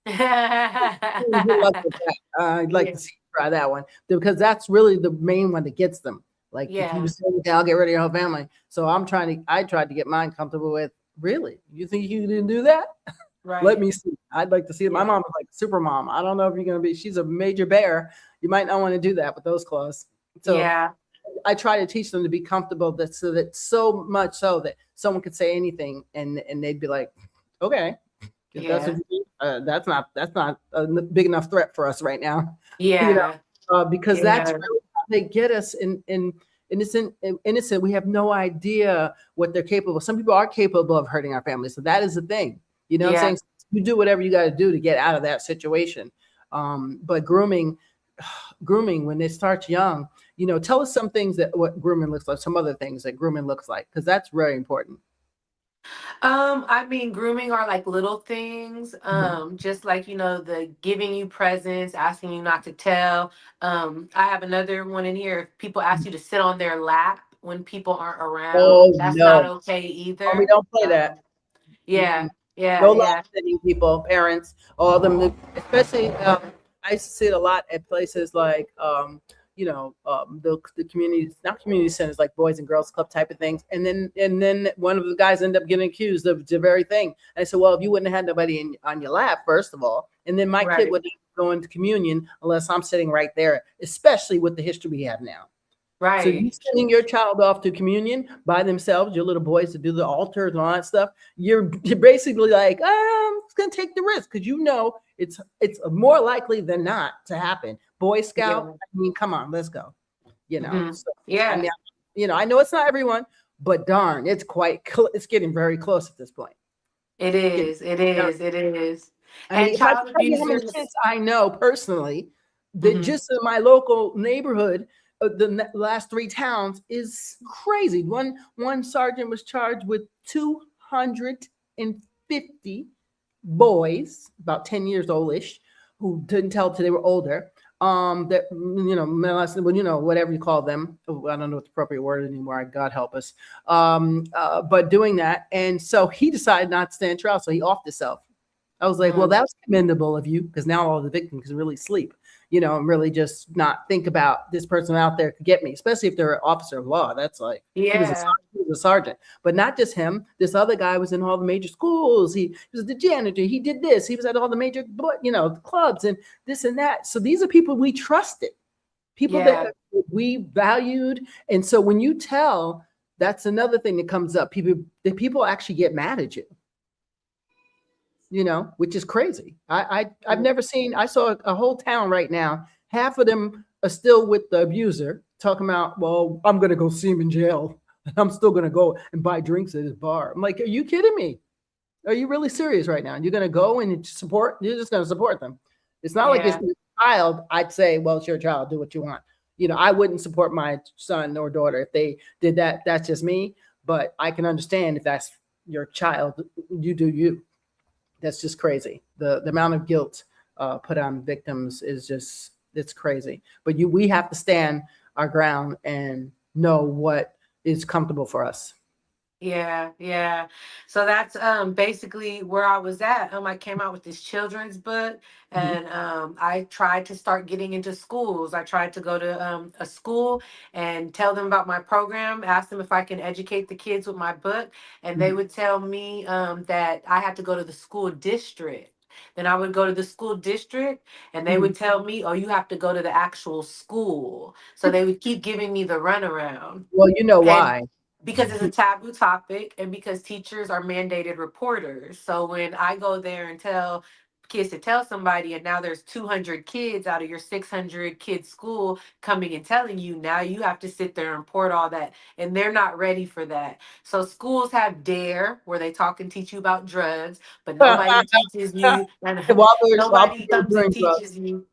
Good luck yeah. with that. I'd like to see you try that one, because that's really the main one that gets them. Like if you Yeah. say, "Okay, I'll get rid of your whole family," so I tried to get mine comfortable with. Really, you think you didn't do that? Let Right. me see. I'd like to see it. My Yeah. mom is like super mom. I don't know if you're gonna be. She's a major bear. You might not want to do that with those claws. So Yeah. I try to teach them to be comfortable. That so much so that someone could say anything and they'd be like, okay, if that's what Yeah. you mean, that's not a big enough threat for us right now, you Yeah. because that's Yeah. really how they get us in innocent. We have no idea what they're capable of. Some people are capable of hurting our family, so that is the thing. You know what I'm Yeah. saying? You do whatever you got to do to get out of that situation. But grooming when it starts young, tell us some things that what grooming looks like, some other things that grooming looks like, because that's very important. I mean, grooming are like little things. Mhm. Just like, the giving you presents, asking you not to tell. I have another one in here. If people ask you to sit on their lap when people aren't around, Oh that's not no, okay oh, we either. don't play that. Yeah, Mm-mm. yeah, No lap yeah. sitting people, parents, all of them, especially I used to see it a lot at places like the community, not community centers, like Boys and Girls Club type of things. And then one of the guys ended up getting accused of the very thing. And I said, well, if you wouldn't have had nobody on your lap, first of all, and then my kid Right, would not go into communion unless I'm sitting right there, especially with the history we have now. So you right. sending your child off to communion by themselves, your little boys to do the altars and all that stuff. You're basically like, I'm just gonna take the risk because it's more likely than not to happen. Boy Scout, Yeah. I mean, come on, let's go. So, I Yeah, mean, I know it's not everyone, but darn, it's getting very close at this point. it Getting is. It very- is. It is. I mean, And if I child could tell you how many abusers. kids I know personally, that Mhm. just in my local neighborhood, last three towns is crazy. One sergeant was charged with 250 boys, about 10 years oldish, who didn't tell till they were older. That molested, well, whatever you call them. Oh, I don't know what the appropriate word anymore. God help us. But doing that, and so he decided not to stand trial, so he offed himself. I was like, well, Mm. that's commendable of you, because now all the victims can really sleep, and really just not think about this person out there could get me, especially if they're an officer of law. That's like Yeah. he was a sergeant, but not just him. This other guy was in all the major schools. He was the janitor. He did this. He was at all the major, clubs and this and that. So these are people we trusted, people that Yeah. we valued. And so when you tell, that's another thing that comes up. People actually get mad at you, which is crazy. I've never seen. I saw a whole town right now. Half of them are still with the abuser, talking about, well, I'm gonna go see him in jail. I'm still gonna go and buy drinks at his bar. I'm like, are you kidding me? Are you really serious right now? You're gonna go and support? You're just gonna support them? It's not like it's Yeah. your child. I'd say, well, it's your child. Do what you want. I wouldn't support my son or daughter if they did that. That's just me. But I can understand if that's your child. You do you. That's just crazy. The amount of guilt put on victims is just, it's crazy. But we have to stand our ground and know what is comfortable for us. Yeah, yeah. So that's basically where I was at. I came out with this children's book, Mhm, and I tried to start getting into schools. I tried to go to a school and tell them about my program, ask them if I can educate the kids with my book, and they mhm, would tell me that I had to go to the school district. Then I would go to the school district and they mhm. would tell me, "Oh, you have to go to the actual school." So they would keep giving me the runaround. Well, you know And why. because it's a taboo topic and because teachers are mandated reporters. So when I go there and tell kids to tell somebody and now there's 200 kids out of your 600 kid school coming and telling you, now you have to sit there and report all that, and they're not ready for that. So schools have dare where they talk and teach you about drugs, but nobody teaches you, and While nobody people are comes and doing drugs. teaches you,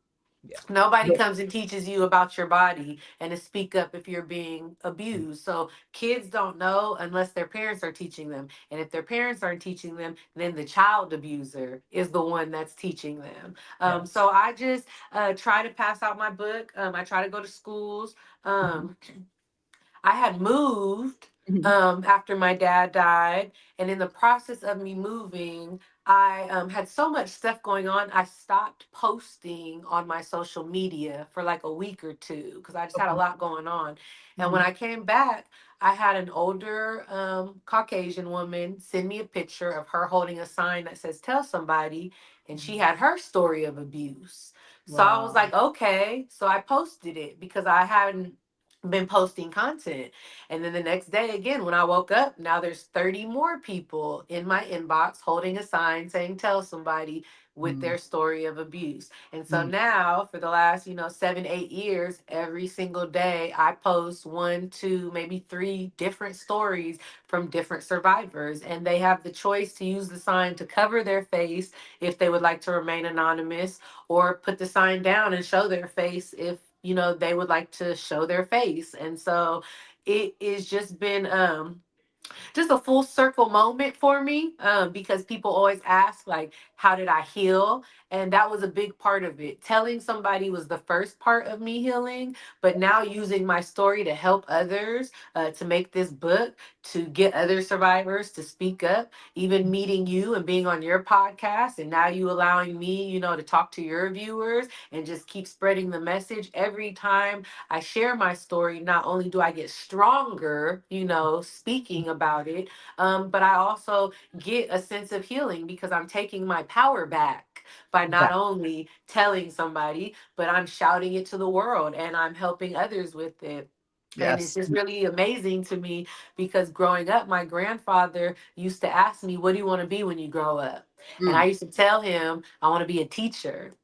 Yeah. nobody But- comes and teaches you about your body and to speak up if you're being abused. So kids don't know unless their parents are teaching them. And if their parents aren't teaching them, then the child abuser is the one that's teaching them. Yes. So I just try to pass out my book. I try to go to schools. Mhm, Um, I had moved mhm. after my dad died, and in the process of me moving, I had so much stuff going on. I stopped posting on my social media for like a week or two because I just had a Okay. lot going on. And when Mhm, I came back, I had an older Caucasian woman send me a picture of her holding a sign that says "Tell somebody," and she mhm. had her story of abuse. So I was Wow. like, okay. So I posted it because I hadn't been posting content. And then the next day, again, when I woke up, now there's 30 more people in my inbox holding a sign saying, "Tell somebody," with Mm, their story of abuse. And so mm. now, for the last, 7, 8 years, every single day, I post one, two, maybe three different stories from different survivors. And they have the choice to use the sign to cover their face if they would like to remain anonymous, or put the sign down and show their face if they would like to show their face. And so it is just been just a full circle moment for me, because people always ask, like, how did I heal? And that was a big part of it. Telling somebody was the first part of me healing, but now using my story to help others, to make this book, to get other survivors to speak up, even meeting you and being on your podcast, and now you allowing me, to talk to your viewers and just keep spreading the message. Every time I share my story, not only do I get stronger, speaking about it, but I also get a sense of healing because I'm taking my power back by not Exactly. only telling somebody, but I'm shouting it to the world and I'm helping others with it. And it's Yes. just really amazing to me because growing up, my grandfather used to ask me, "What do you want to be when you grow up?" And I Mm, used to tell him, "I want to be a teacher."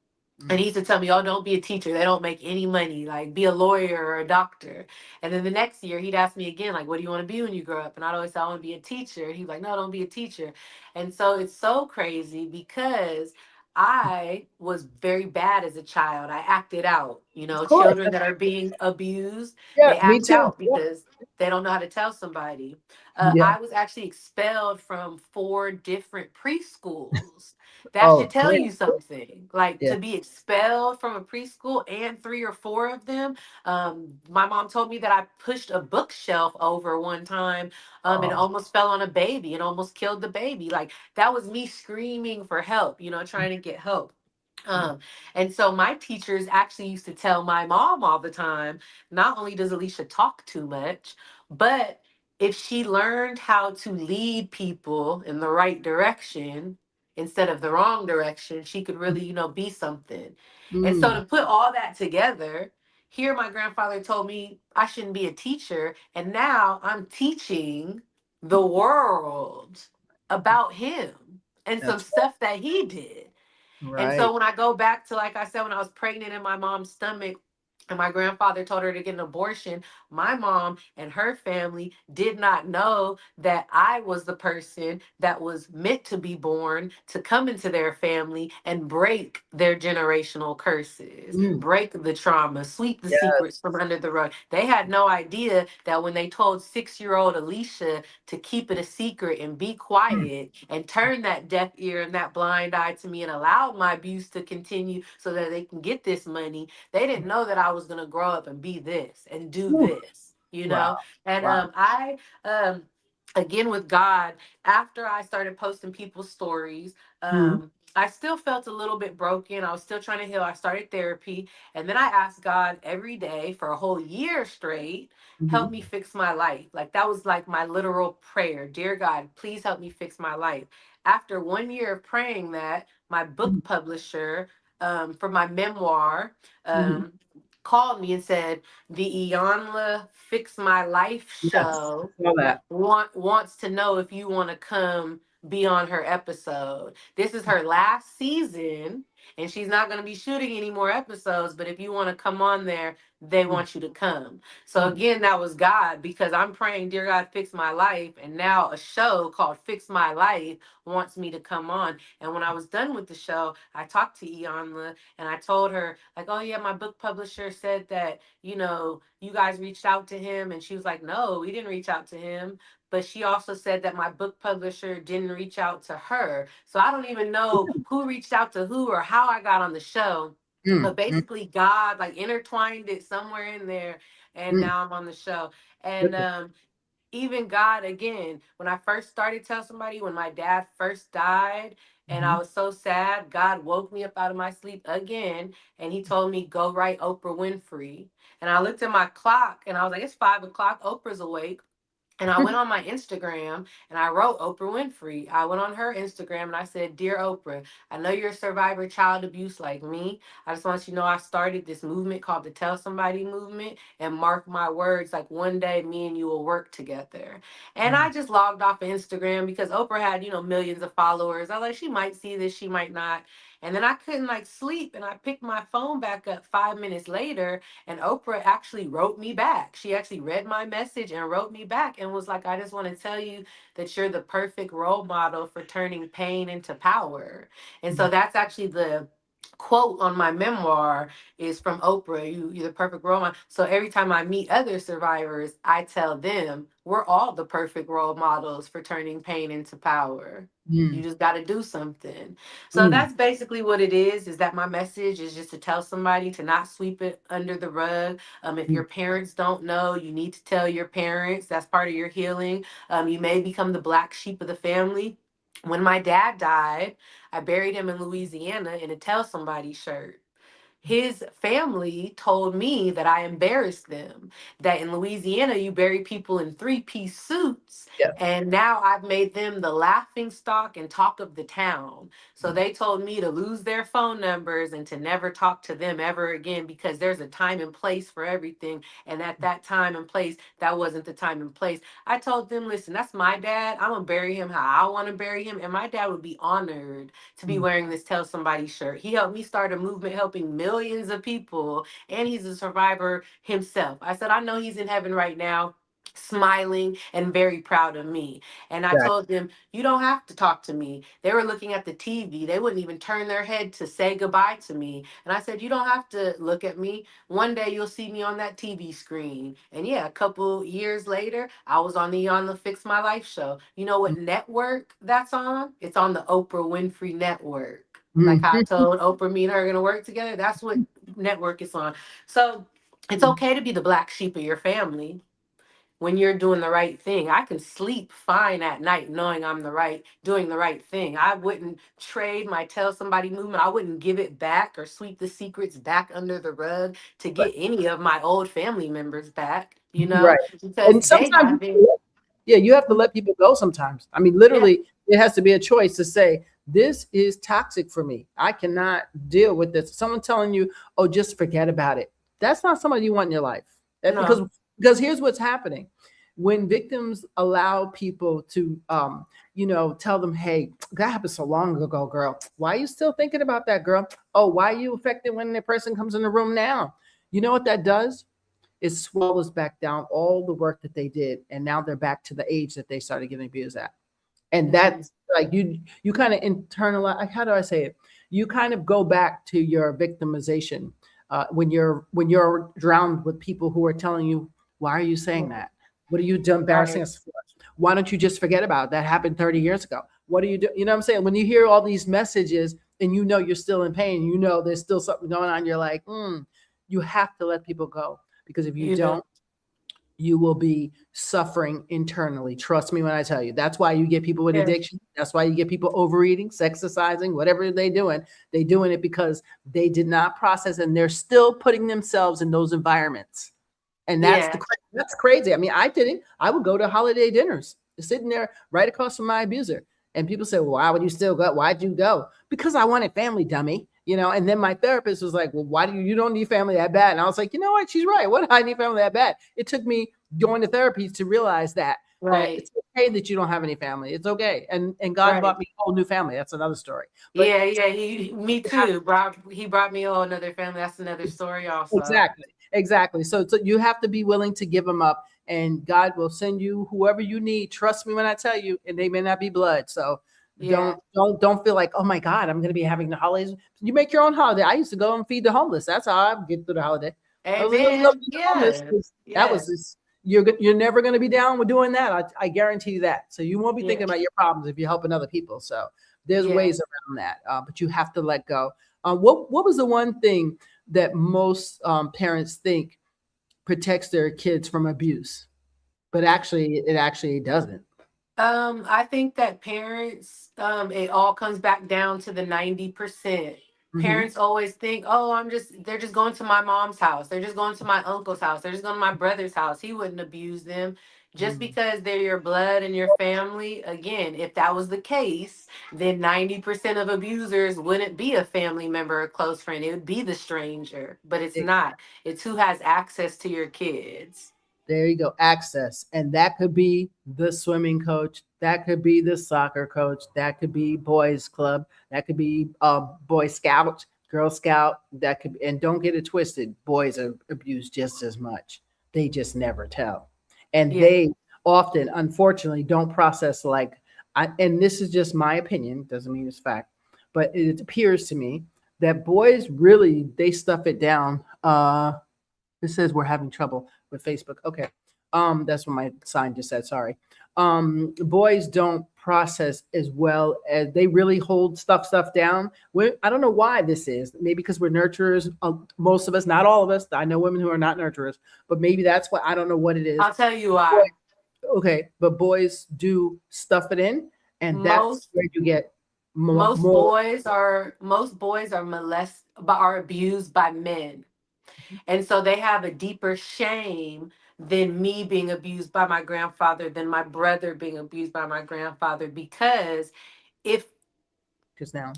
And mm, he used to tell me, "Oh, don't be a teacher. They don't make any money. Like, be a lawyer or a doctor." And then the next year, he'd ask me again, like, "What do you want to be when you grow up?" And I'd always say, "I want to be a teacher." And he's like, "No, don't be a teacher." And so it's so crazy because I was very bad as a child. I acted out. of course. Children that are being abused, Yeah, they me act too. out Yeah. because they don't know how to tell somebody. Yeah. I was actually expelled from 4 different preschools. That should Oh, tell great. you something. Like, Yeah. to be expelled from a preschool and 3 or 4 of them. My mom told me that I pushed a bookshelf over one time, and Oh. almost fell on a baby and almost killed the baby. Like, that was me screaming for help, trying to get help. Mm, And so my teachers actually used to tell my mom all the time, not only does Aleesha talk too much, but if she learned how to lead people in the right direction instead of the wrong direction, she could really, be something. And so mm, to put all that together, here my grandfather told me I shouldn't be a teacher. And now I'm teaching the world about him and some that's right. stuff that he did. And Right. so when I go back to, like I said, when I was pregnant in my mom's stomach, and my grandfather told her to get an abortion, my mom and her family did not know that I was the person that was meant to be born to come into their family and break their generational curses, Mm, break the trauma, sweep the secrets yes. from under the rug. They had no idea that when they told 6-year-old Aleesha to keep it a secret and be Mm, quiet and turn that deaf ear and that blind eye to me and allowed my abuse to continue so that they can get this money, they didn't know that I was going to grow up and be this and do whew. this. Wow. And Wow. I um again with God, after I started posting people's stories, Mhm. I still felt a little bit broken. I was still trying to heal. I started therapy. And then I asked God every day for a whole year straight, help Mhm. me fix my life. Like that was like my literal prayer. Dear God, please help me fix my life. After 1 year of praying that, my book Mhm. publisher for my memoir Mhm. um, called me and said, the Iyanla Fix My Life Yes, I show saw that. wants to know if you want to come be on her episode. This is her last season and she's not going to be shooting any more episodes, but if you want to come on there, they Mm, want you to come. So mm, again, that was God because I'm praying, dear God, fix my life. And now a show called Fix My Life wants me to come on. And when I was done with the show, I talked to Iyanla and I told her, like, oh yeah, my book publisher said that, you guys reached out to him. And she was like, no, we didn't reach out to him. But she also said that my book publisher didn't reach out to her. So I don't even know who reached out to who or how I got on the show. mm, But mm, basically, God like intertwined it somewhere in there. And mm. now I'm on the show. And Look at- even God, again, when I first started telling somebody, when my dad first died, and I Mhm. was so sad, God woke me up out of my sleep again, and He told me, go write Oprah Winfrey. And I looked at my clock, and I was like, it's 5 o'clock. Oprah's awake. And I went on my Instagram and I wrote Oprah Winfrey. I went on her Instagram and I said, Dear Oprah, I know you're a survivor of child abuse like me. I just want you to know I started this movement called the Tell Somebody movement. And mark my words, like one day me and you will work together. And Mm, I just logged off of Instagram because Oprah had, millions of followers. I was like, she might see this, she might not. And then I couldn't like sleep. And I picked my phone back up 5 minutes later and Oprah actually wrote me back. She actually read my message and wrote me back and was like, I just want to tell you that you're the perfect role model for turning pain into power. And so mm, that's actually the quote on my memoir is from Oprah, you're the perfect role model. So every time I meet other survivors, I tell them we're all the perfect role models for turning pain into power. You mm, just got to do something. So mm, that's basically what it is that my message is just to tell somebody to not sweep it under the rug. If your mm. parents don't know, you need to tell your parents. That's part of your healing. You may become the black sheep of the family. When my dad died, I buried him in Louisiana in a Tell Somebody shirt. His family told me that I embarrassed them, that in Louisiana, you bury people in three-piece suits. Yeah. And now I've made them the laughing stock and talk of the town. So Mm, they told me to lose their phone numbers and to never talk to them ever again because there's a time and place for everything. And at that time and place, that wasn't the time and place. I told them, listen, that's my dad. I'm going to bury him how I want to bury him. And my dad would be honored to be mm, wearing this Tell Somebody shirt. He helped me start a movement helping millions of people, and he's a survivor himself. I said, I know he's in heaven right now, smiling and very proud of me. And I exactly. told them, you don't have to talk to me. They were looking at the TV. They wouldn't even turn their head to say goodbye to me. And I said, you don't have to look at me. One day you'll see me on that TV screen. And yeah, a couple years later, I was on the Fix My Life show. You know Mm, what network that's on? It's on the Oprah Winfrey Network. Like mm, how I told Oprah me and her are gonna work together. That's what network it's on. So it's mm. okay to be the black sheep of your family when you're doing the right thing. I can sleep fine at night knowing I'm doing the right thing. I wouldn't trade my Tell Somebody movement. I wouldn't give it back or sweep the secrets back under the rug to Right. get any of my old family members back, Right. because And they sometimes, haven't. yeah, you have to let people go sometimes. I mean, Yeah, literally, it has to be a choice to say, this is toxic for me. I cannot deal with this. Someone telling you, oh, just forget about it. That's not somebody you want in your life. That no, because here's what's happening. When victims allow people to tell them, hey, that happened so long ago, girl. Why are you still thinking about that, girl? Oh, why are you affected when the person comes in the room now? You know what that does? It swallows back down all the work that they did, and now they're back to the age that they started getting abused at. And mhm, that's like you kind of internalize. How do I say it? You kind of go back to your victimization when you're drowned with people who are telling you, why are you saying yeah, that? What are you embarrassing right, us for? Why don't you just forget about it? That happened 30 years ago? What do you do? You know what I'm saying? When you hear all these messages and you're still in pain, there's still something going on, you're like, you have to let people go, because if you you do. don't, you will be suffering internally. Trust me when I tell you. That's why you get people with Yeah. addiction. That's why you get people overeating, sexercising, whatever they're doing. They doing it because they did not process, and they're still putting themselves in those environments. And Yeah. that's crazy. I mean, I did it. I would go to holiday dinners, sitting there right across from my abuser. And people say, well, why would you still go? Why'd you go? Because I wanted family, dummy. And then my therapist was like, well, why do you don't need family that bad? And I was like, you know what? She's right. What do I need family that bad? It took me going to therapy to realize that Right. it's okay that you don't have any family. It's okay. And God Right. brought me a whole new family. That's another story. But Yeah, yeah, me too. He brought me all another family. That's another story also. exactly. Exactly. So you have to be willing to give them up, and God will send you whoever you need. Trust me when I tell you, and they may not be blood. So Yeah. don't feel like, oh my God, I'm going to be having the holidays. You make your own holiday. I used to go and feed the homeless. That's how I get through the holiday. I was like, let's go Amen. feed the homeless. Yeah. 'Cause that Yeah. was this. You're never going to be down with doing that. I guarantee you that. So you won't be Yeah. thinking about your problems if you're helping other people. So there's Yeah. ways around that, but you have to let go. What was the one thing that most parents think protects their kids from abuse, but actually it actually doesn't? I think that parents, it all comes back down to the 90%. Hmm. Parents always think, oh, they're just going to my mom's house. They're just going to my uncle's house. They're just going to my brother's house. He wouldn't abuse them. Just Mm. because they're your blood and your family, again, if that was the case, then 90% of abusers wouldn't be a family member or close friend. It would be the stranger, but it's not. It's who has access to your kids. There you go, access. And that could be the swimming coach, that could be the soccer coach, that could be boys club, that could be Boy Scout, Girl Scout, that could, and don't get it twisted, boys are abused just as much. They just never tell. And Yeah. they often, unfortunately, don't process like and this is just my opinion, doesn't mean it's fact, but it appears to me that boys really they stuff it down. It says we're having trouble with Facebook. Okay. That's what my sign just said. Sorry. Boys don't process as well as they really hold stuff down. I don't know why this is. Maybe because we're nurturers. Most of us, not all of us. I know women who are not nurturers, but maybe that's what I don't know what it is. I'll tell you Boy, why. okay, but boys do stuff it in, and that's Most where you get most more. boys are molested but are abused by men, and so they have a deeper shame than me being abused by my grandfather, than my brother being abused by my grandfather, because if Because now,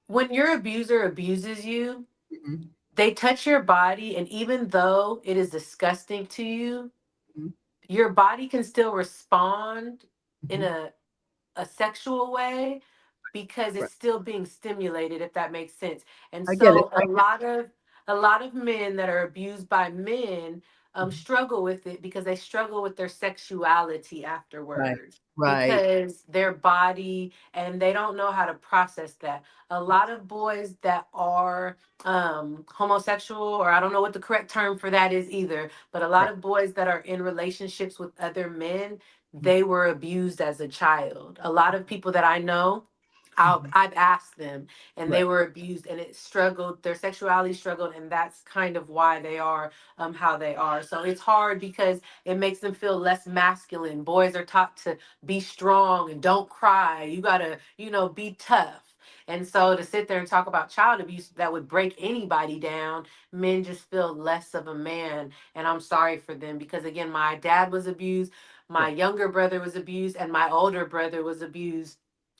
when your abuser abuses you, mhm, they touch your body, and even though it is disgusting to you, mhm, your body can still respond in mhm, a sexual way, because it's right. still being stimulated, if that makes sense. And I get it. so a lot of men that are abused by men Mhm. struggle with it, because they struggle with their sexuality Right. afterwards, Right. because their body, and they don't know how to process that. A lot of boys that are homosexual, or I don't know what the correct term for that is either, but a lot Right. of boys that are in relationships with other men, Mhm, they were abused as a child. A lot of people that I know, mhm. I've asked them, and they Right. were abused, and it struggled. Their sexuality struggled, and that's kind of why they are how they are. So it's hard, because it makes them feel less masculine. Boys are taught to be strong and don't cry. You gotta, be tough. And so to sit there and talk about child abuse that would break anybody down, men just feel less of a man. And I'm sorry for them, because again, my dad was abused, my Yeah. younger brother was abused, and my older brother was abused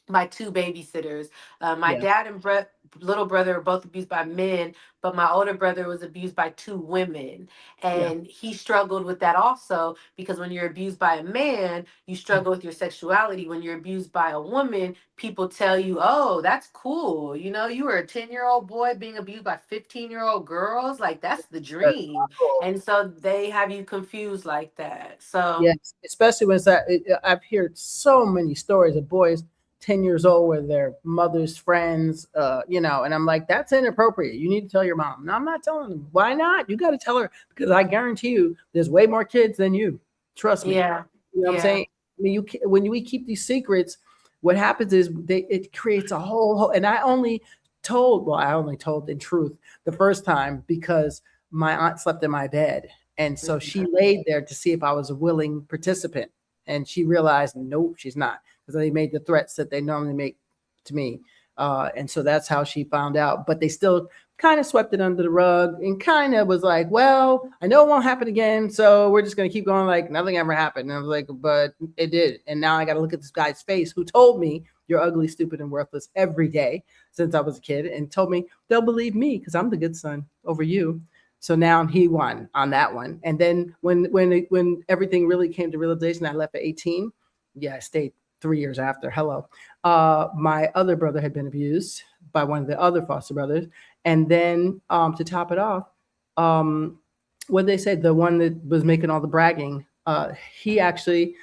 by two babysitters. My Yeah. dad and little brother were both abused by men, but my older brother was abused by two women. Yeah. And he struggled with that also, because when you're abused by a man, you struggle with your sexuality. When you're abused by a woman, people tell you, oh, that's cool. You were a 10-year-old boy being abused by 15-year-old girls. Like, that's the That's dream. awful. And so they have you confused like that. So, Yes, especially when it's that I've heard so many stories of boys 10 years old with their mother's friends, and I'm like, that's inappropriate. You need to tell your mom. No, I'm not telling them. Why not? You got to tell her, because I guarantee you there's way more kids than you. Trust me. yeah, You know what I'm yeah, saying? I mean, when we keep these secrets, what happens is it creates a whole, and I only told in truth the first time because my aunt slept in my bed. And so she laid there to see if I was a willing participant. And she realized, nope, she's not, because they made the threats that they normally make to me. And so that's how she found out. But they still kind of swept it under the rug and kind of was like, well, I know it won't happen again. So we're just going to keep going like nothing ever happened. And I was like, but it did. And now I got to look at this guy's face who told me you're ugly, stupid, and worthless every day since I was a kid, and told me they'll believe me because I'm the good son over you. So now he won on that one. And then when everything really came to realization, I left at 18. Yeah, I stayed 3 years after. Hello. My other brother had been abused by one of the other foster brothers. And then to top it off, what they said, the one that was making all the bragging, he actually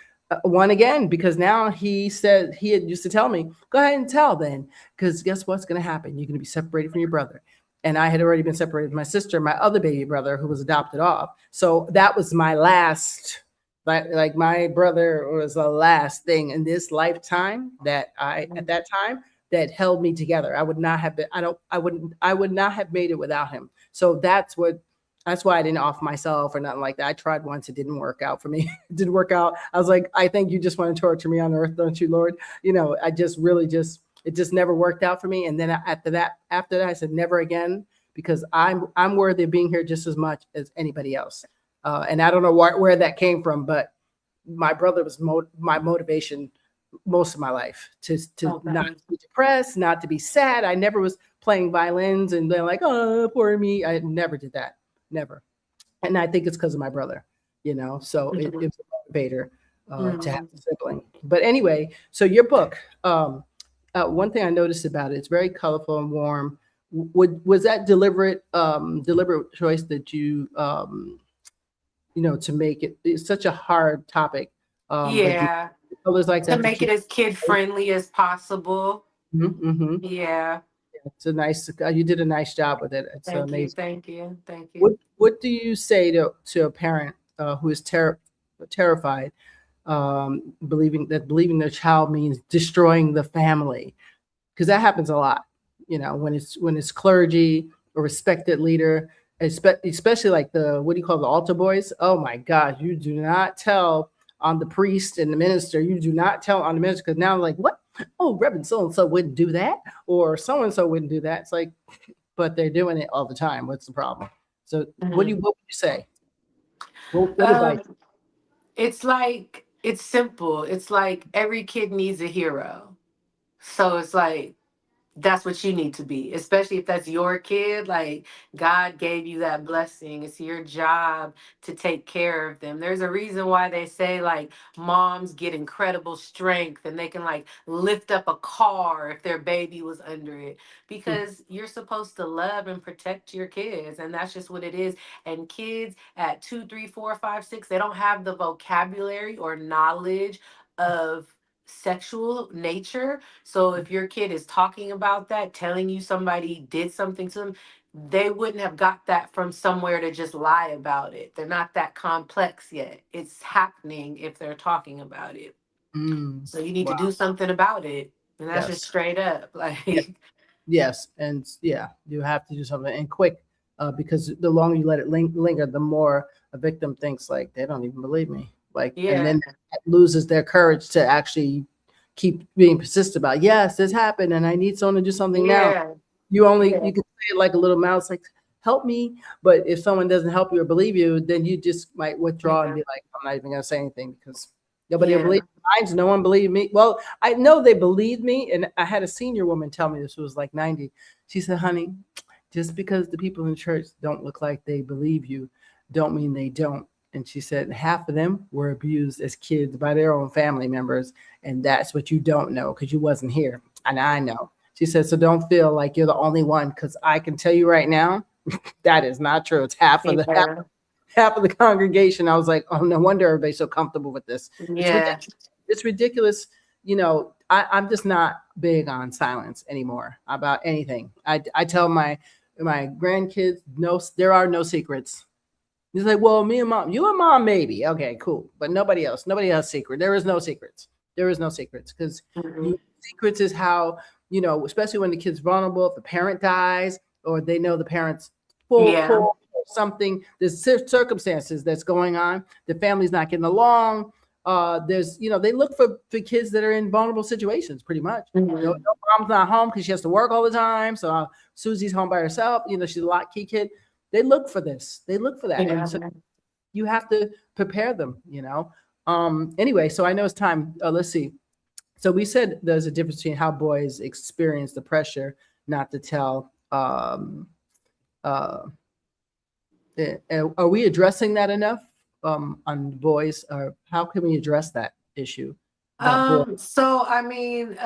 won again, because now he said, he had used to tell me, go ahead and tell then, because guess what's going to happen? You're going to be separated from your brother. And I had already been separated from my sister, my other baby brother, who was adopted off. So that was my last, like my brother was the last thing in this lifetime that at that time, that held me together. I would not have been, I would not have made it without him. So that's why I didn't off myself or nothing like that. I tried once, it didn't work out for me. It didn't work out. I was like, I think you just want to torture me on earth, don't you, Lord? I just really it just never worked out for me. And then after that, I said never again, because I'm worthy of being here just as much as anybody else. And I don't know where that came from, but my brother was my motivation most of my life to not be depressed, not to be sad. I never was playing violins and then like, oh, poor me. I never did that. Never. And I think it's because of my brother, so it was a motivator to have a sibling. But anyway, so your book, one thing I noticed about it, it's very colorful and warm. Was that deliberate choice that you, to make it's such a hard topic? Yeah. Colors like To that make it as kid friendly as possible. Mm-hmm. Yeah. It's a nice. You did a nice job with it. It's Thank you. amazing. Thank you. Thank you. What do you say to a parent who is terrified, believing their child means destroying the family? Because that happens a lot. When it's clergy or respected leader, especially like what do you call the altar boys? Oh my God, you do not tell on the priest and the minister. You do not tell on the minister, because now like, what? Oh, Reverend so and so wouldn't do that, or so and so wouldn't do that. It's like, but they're doing it all the time. What's the problem? So what would you say? What advice? It's simple. It's like every kid needs a hero. So it's like that's what you need to be, especially if that's your kid. Like, God gave you that blessing. It's your job to take care of them. There's a reason why they say like moms get incredible strength and they can like lift up a car if their baby was under it, because you're supposed to love and protect your kids, and that's just what it is. And kids at 2, 3, 4, 5, 6, they don't have the vocabulary or knowledge of sexual nature. So if your kid is talking about that, telling you somebody did something to them, they wouldn't have got that from somewhere to just lie about it. They're not that complex yet. It's happening if they're talking about it. So you need to Wow. do something about it. And that's just Yes. straight up. Yeah. Like, Yes. And yeah, you have to do something and quick, because the longer you let it linger, the more a victim thinks like they don't even believe me. Like, and yeah. then that loses their courage to actually keep being persistent about, yes, this happened and I need someone to do something now. Yeah. You Yeah. can say it like a little mouse, like, help me. But if someone doesn't help you or believe you, then you just might withdraw and Yeah. be like, I'm not even going to say anything because nobody will Yeah. believe me. No one believed me. Well, I know they believed me. And I had a senior woman tell me this, who was like 90. She said, honey, just because the people in church don't look like they believe you, don't mean they don't. And she said half of them were abused as kids by their own family members. And that's what you don't know because you wasn't here. And I know. She said, so don't feel like you're the only one, because I can tell you right now, that is not true. It's Yeah. half of the congregation. I was like, oh, no wonder everybody's so comfortable with this. It's Yeah. ridiculous. It's ridiculous. I'm just not big on silence anymore about anything. I tell my grandkids, no, there are no secrets. He's like, well, me and mom, you and mom, maybe. Okay, cool. But nobody else. Nobody has secret. There is no secrets. There is no secrets, because Mhm. secrets is how, especially when the kid's vulnerable, if the parent dies or they know the parent's Yeah. full something, there's circumstances that's going on. The family's not getting along. There's, they look for kids that are in vulnerable situations, pretty much. Mhm. No mom's not home because she has to work all the time. So Susie's home by herself. She's a lock-key kid. They look for this. They look for that, and Yeah. so you have to prepare them. Anyway, so I know it's time. Let's see. So we said there's a difference between how boys experience the pressure not to tell. Uh, are we addressing that enough on boys, or how can we address that issue about boys? So I mean,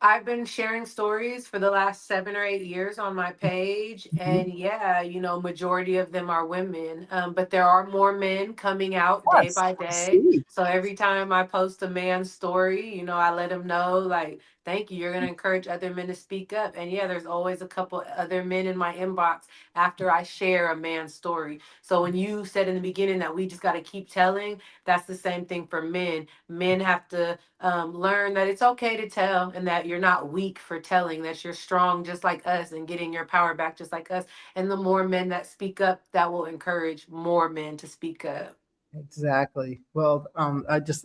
I've been sharing stories for the last 7 or 8 years on my page, Mhm. and yeah, majority of them are women. But there are more men coming out day Yes, by I day. see. So every time I post a man's story, I let him know, like, thank you. You're gonna encourage other men to speak up. And yeah, there's always a couple other men in my inbox after I share a man's story. So when you said in the beginning that we just got to keep telling, that's the same thing for men. Men have to learn that it's okay to tell, and that you're not weak for telling, that you're strong just like us and getting your power back just like us. And the more men that speak up, that will encourage more men to speak up. Exactly. Well,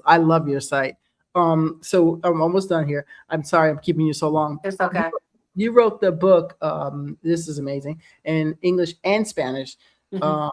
I love your site. So I'm almost done here. I'm sorry I'm keeping you so long. It's You, okay. you wrote the book. This is amazing, in English and Spanish. Mhm. Uh,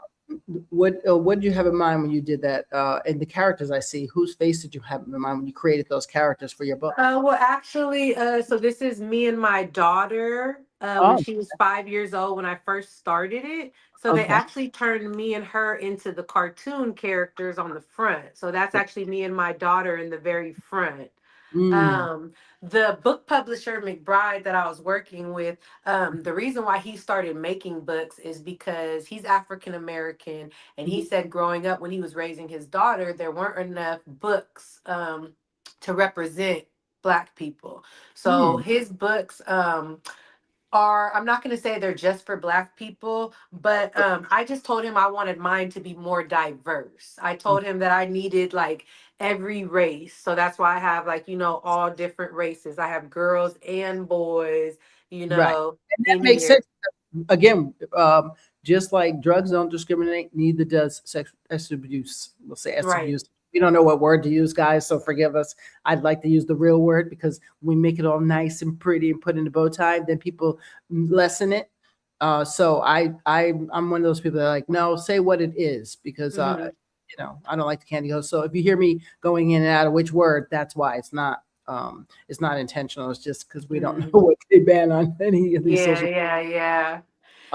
what did you have in mind when you did that? And the characters I see, whose face did you have in mind when you created those characters for your book? Well, actually, so this is me and my daughter when Oh, she was 5 years old when I first started it. So they okay. actually turned me and her into the cartoon characters on the front. So that's actually me and my daughter in the very front. Mm, um the book publisher McBride that I was working with, the reason why he started making books is because he's African American, and he mhm, said growing up when he was raising his daughter there weren't enough books to represent black people. So mm, his books are, I'm not going to say they're just for black people, but I just told him I wanted mine to be more diverse. I mm. told him that I needed like every race. So that's why I have, like, all different races. I have girls and boys, Right. And that in makes sense. here. Again, just like drugs don't discriminate, neither does sex abuse. We'll say sex Right. abuse. We don't know what word to use, guys, so forgive us. I'd like to use the real word because we make it all nice and pretty and put in a bow tie, then people lessen it. So I'm one of those people that are like, no, say what it is, because Hmm. I don't like the candy host. So if you hear me going in and out of which word, that's why it's not intentional. It's just because we don't know Hmm. what they ban on any of these Yeah, social. yeah, yeah.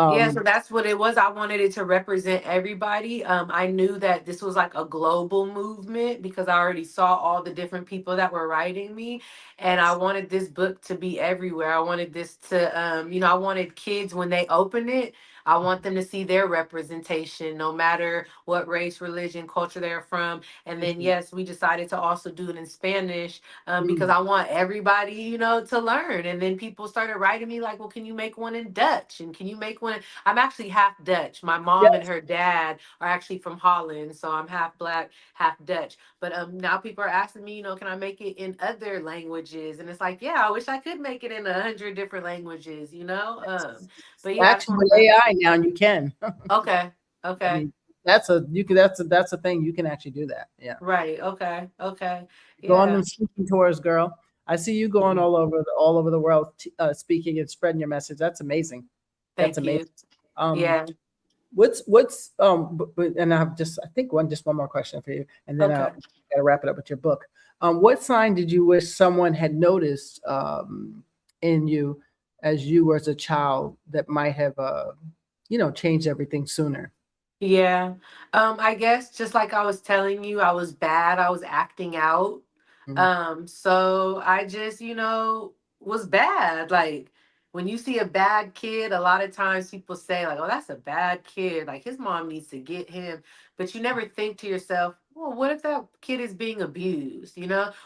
Yeah, so Um, that's what it was. I wanted it to represent everybody. I knew that this was like a global movement because I already saw all the different people that were writing me, and I wanted this book to be everywhere. I wanted this to, I wanted kids when they open it. I want them to see their representation, no matter what race, religion, culture they're from. And then, yes, we decided to also do it in Spanish, because mm, I want everybody, to learn. And then people started writing me like, well, can you make one in Dutch? And can you make one? I'm actually half Dutch. My mom and yes, her dad are actually from Holland. So I'm half black, half Dutch. But now people are asking me, can I make it in other languages? And it's like, yeah, I wish I could make it in 100 different languages. But yeah, I just actually want with to. AI now you can. Okay. I Okay. mean, that's a thing you can actually do that. Yeah, Right. Okay. Okay. go on Yeah. them speaking tours, girl. I see you going Mhm. all over the world, speaking and spreading your message. That's amazing. That's Thank you. amazing. Um, Yeah. and I have I think one more question for you, and then Okay. gotta wrap it up with your book. What sign did you wish someone had noticed in you as you were as a child that might have changed everything sooner? Yeah. I guess just like I was telling you, I was bad. I was acting out. Mm, So I just, was bad. Like when you see a bad kid, a lot of times people say, like, oh, that's a bad kid. Like his mom needs to get him. But you never think to yourself, well, what if that kid is being abused?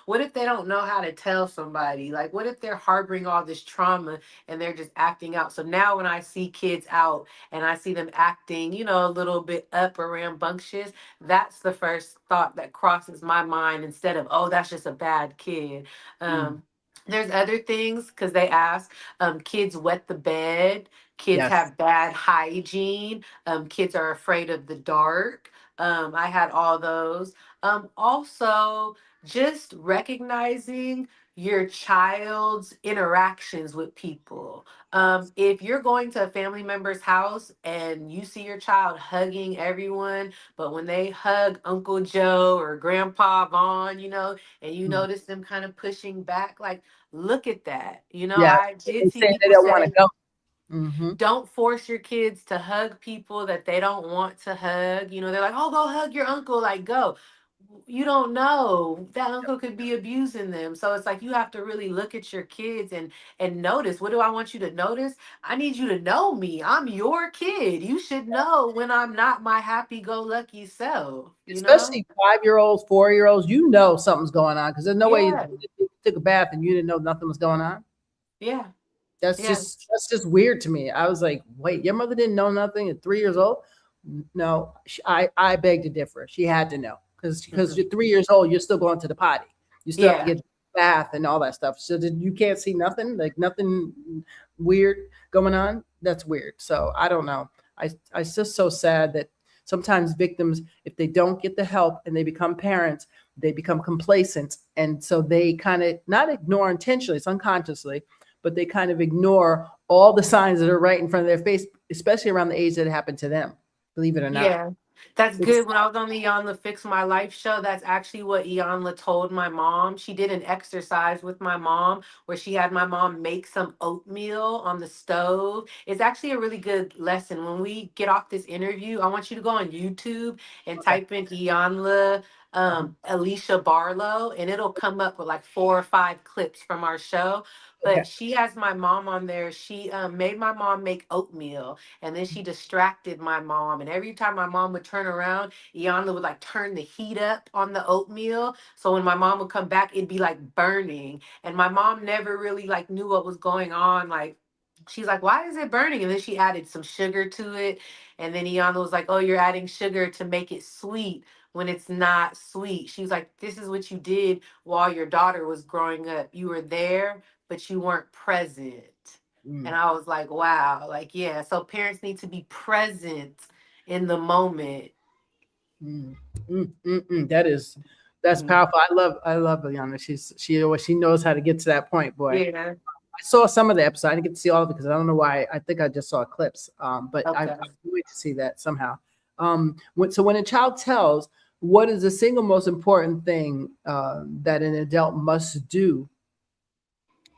What if they don't know how to tell somebody? Like, what if they're harboring all this trauma and they're just acting out? So now when I see kids out and I see them acting, a little bit up or rambunctious, that's the first thought that crosses my mind instead of, oh, that's just a bad kid. mm, There's other things because they ask, kids wet the bed. Kids Yes. have bad hygiene. Kids are afraid of the dark. I had all those. Also, just recognizing your child's interactions with people. If you're going to a family member's house and you see your child hugging everyone, but when they hug Uncle Joe or Grandpa Vaughn, and you Mm. notice them kind of pushing back, like, look at that. Yeah. I did They see say they people don't want to say, go. Hmm. don't force your kids to hug people that they don't want to hug. They're like, oh, go hug your uncle, like, go. You don't know, that uncle could be abusing them. So it's like you have to really look at your kids and notice. What do I want you to notice? I need you to know me. I'm your kid. You should know when I'm not my happy-go-lucky self, Especially 5 year olds, 4 year olds, you know something's going on because there's no way Yeah, you took a bath and you didn't know nothing was going on. yeah, That's yeah. just that's just weird to me. I was like, wait, your mother didn't know nothing at 3 years old? No, I beg to differ. She had to know because Mhm. you're 3 years old, you're still going to the potty. You still have to Yeah, get bath and all that stuff. So you can't see nothing, like nothing weird going on. That's weird. So I don't know. I it's just so sad that sometimes victims, if they don't get the help and they become parents, they become complacent, and so they kind of not ignore intentionally, it's unconsciously, but they kind of ignore all the signs that are right in front of their face, especially around the age that it happened to them. Believe it or not, yeah. That's it's good. When I was on the Iyanla Fix My Life show, that's actually what Iyanla told my mom. She did an exercise with my mom where she had my mom make some oatmeal on the stove. It's actually a really good lesson. When we get off this interview, I want you to go on YouTube and okay. type in Iyanla Aleesha Barlow, and it'll come up with like 4 or 5 clips from our show. Okay. But she has my mom on there. She made my mom make oatmeal, and then she distracted my mom. And every time my mom would turn around, Iyanla would like turn the heat up on the oatmeal. So when my mom would come back, it'd be like burning. And my mom never really like knew what was going on. Like, she's like, why is it burning? And then she added some sugar to it. And then Iyanla was like, oh, you're adding sugar to make it sweet when it's not sweet. She was like, this is what you did while your daughter was growing up. You were there, but you weren't present. And Mm, I was like, wow, like, yeah. So parents need to be present in the moment. mm, That is that's Mhm. powerful. I love Liana. She knows how to get to that point, boy. Yeah. I saw some of the episode. I didn't get to see all of it because I don't know why. I think I just saw clips. But I'm Okay. going to see that somehow. When a child tells, what is the single most important thing that an adult must do?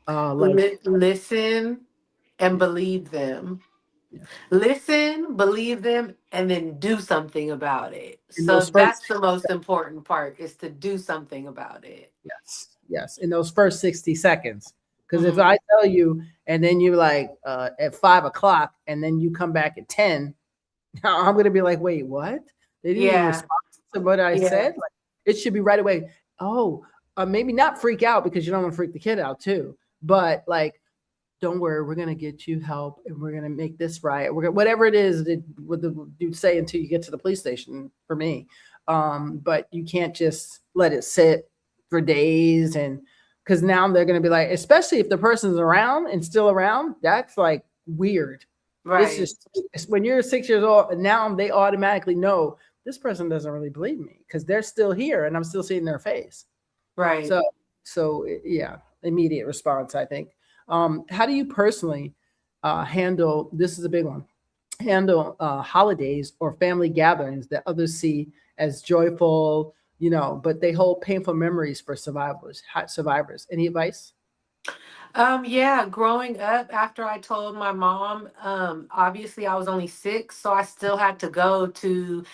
Like, Listen and believe them. yeah, Listen, believe them, and then do something about it. in So those first that's the most important part, is to do something about it. yes, yes, in those first 60 seconds. Because if Hmm. I tell you, and then you like at 5 o'clock, and then you come back at 10, I'm gonna be like, wait, what? They didn't even Yeah. respond to what I Yeah. said. Like, it should be right away. Oh, maybe not freak out because you don't want to freak the kid out too. But like, don't worry, we're gonna get you help, and we're gonna make this right. We're gonna, whatever it is that what you say until you get to the police station. For me, but you can't just let it sit for days, and because now they're gonna be like, especially if the person's around and still around, that's like weird. It's Right. just when you're 6 years old, and now they automatically know this person doesn't really believe me because they're still here and I'm still seeing their face. Right. So, yeah, immediate response, I think. How do you personally handle? This is a big one. Handle holidays or family gatherings that others see as joyful, but they hold painful memories for survivors. Survivors. Any advice? Yeah, growing up, after I told my mom, obviously I was only 6, so I still had to go to,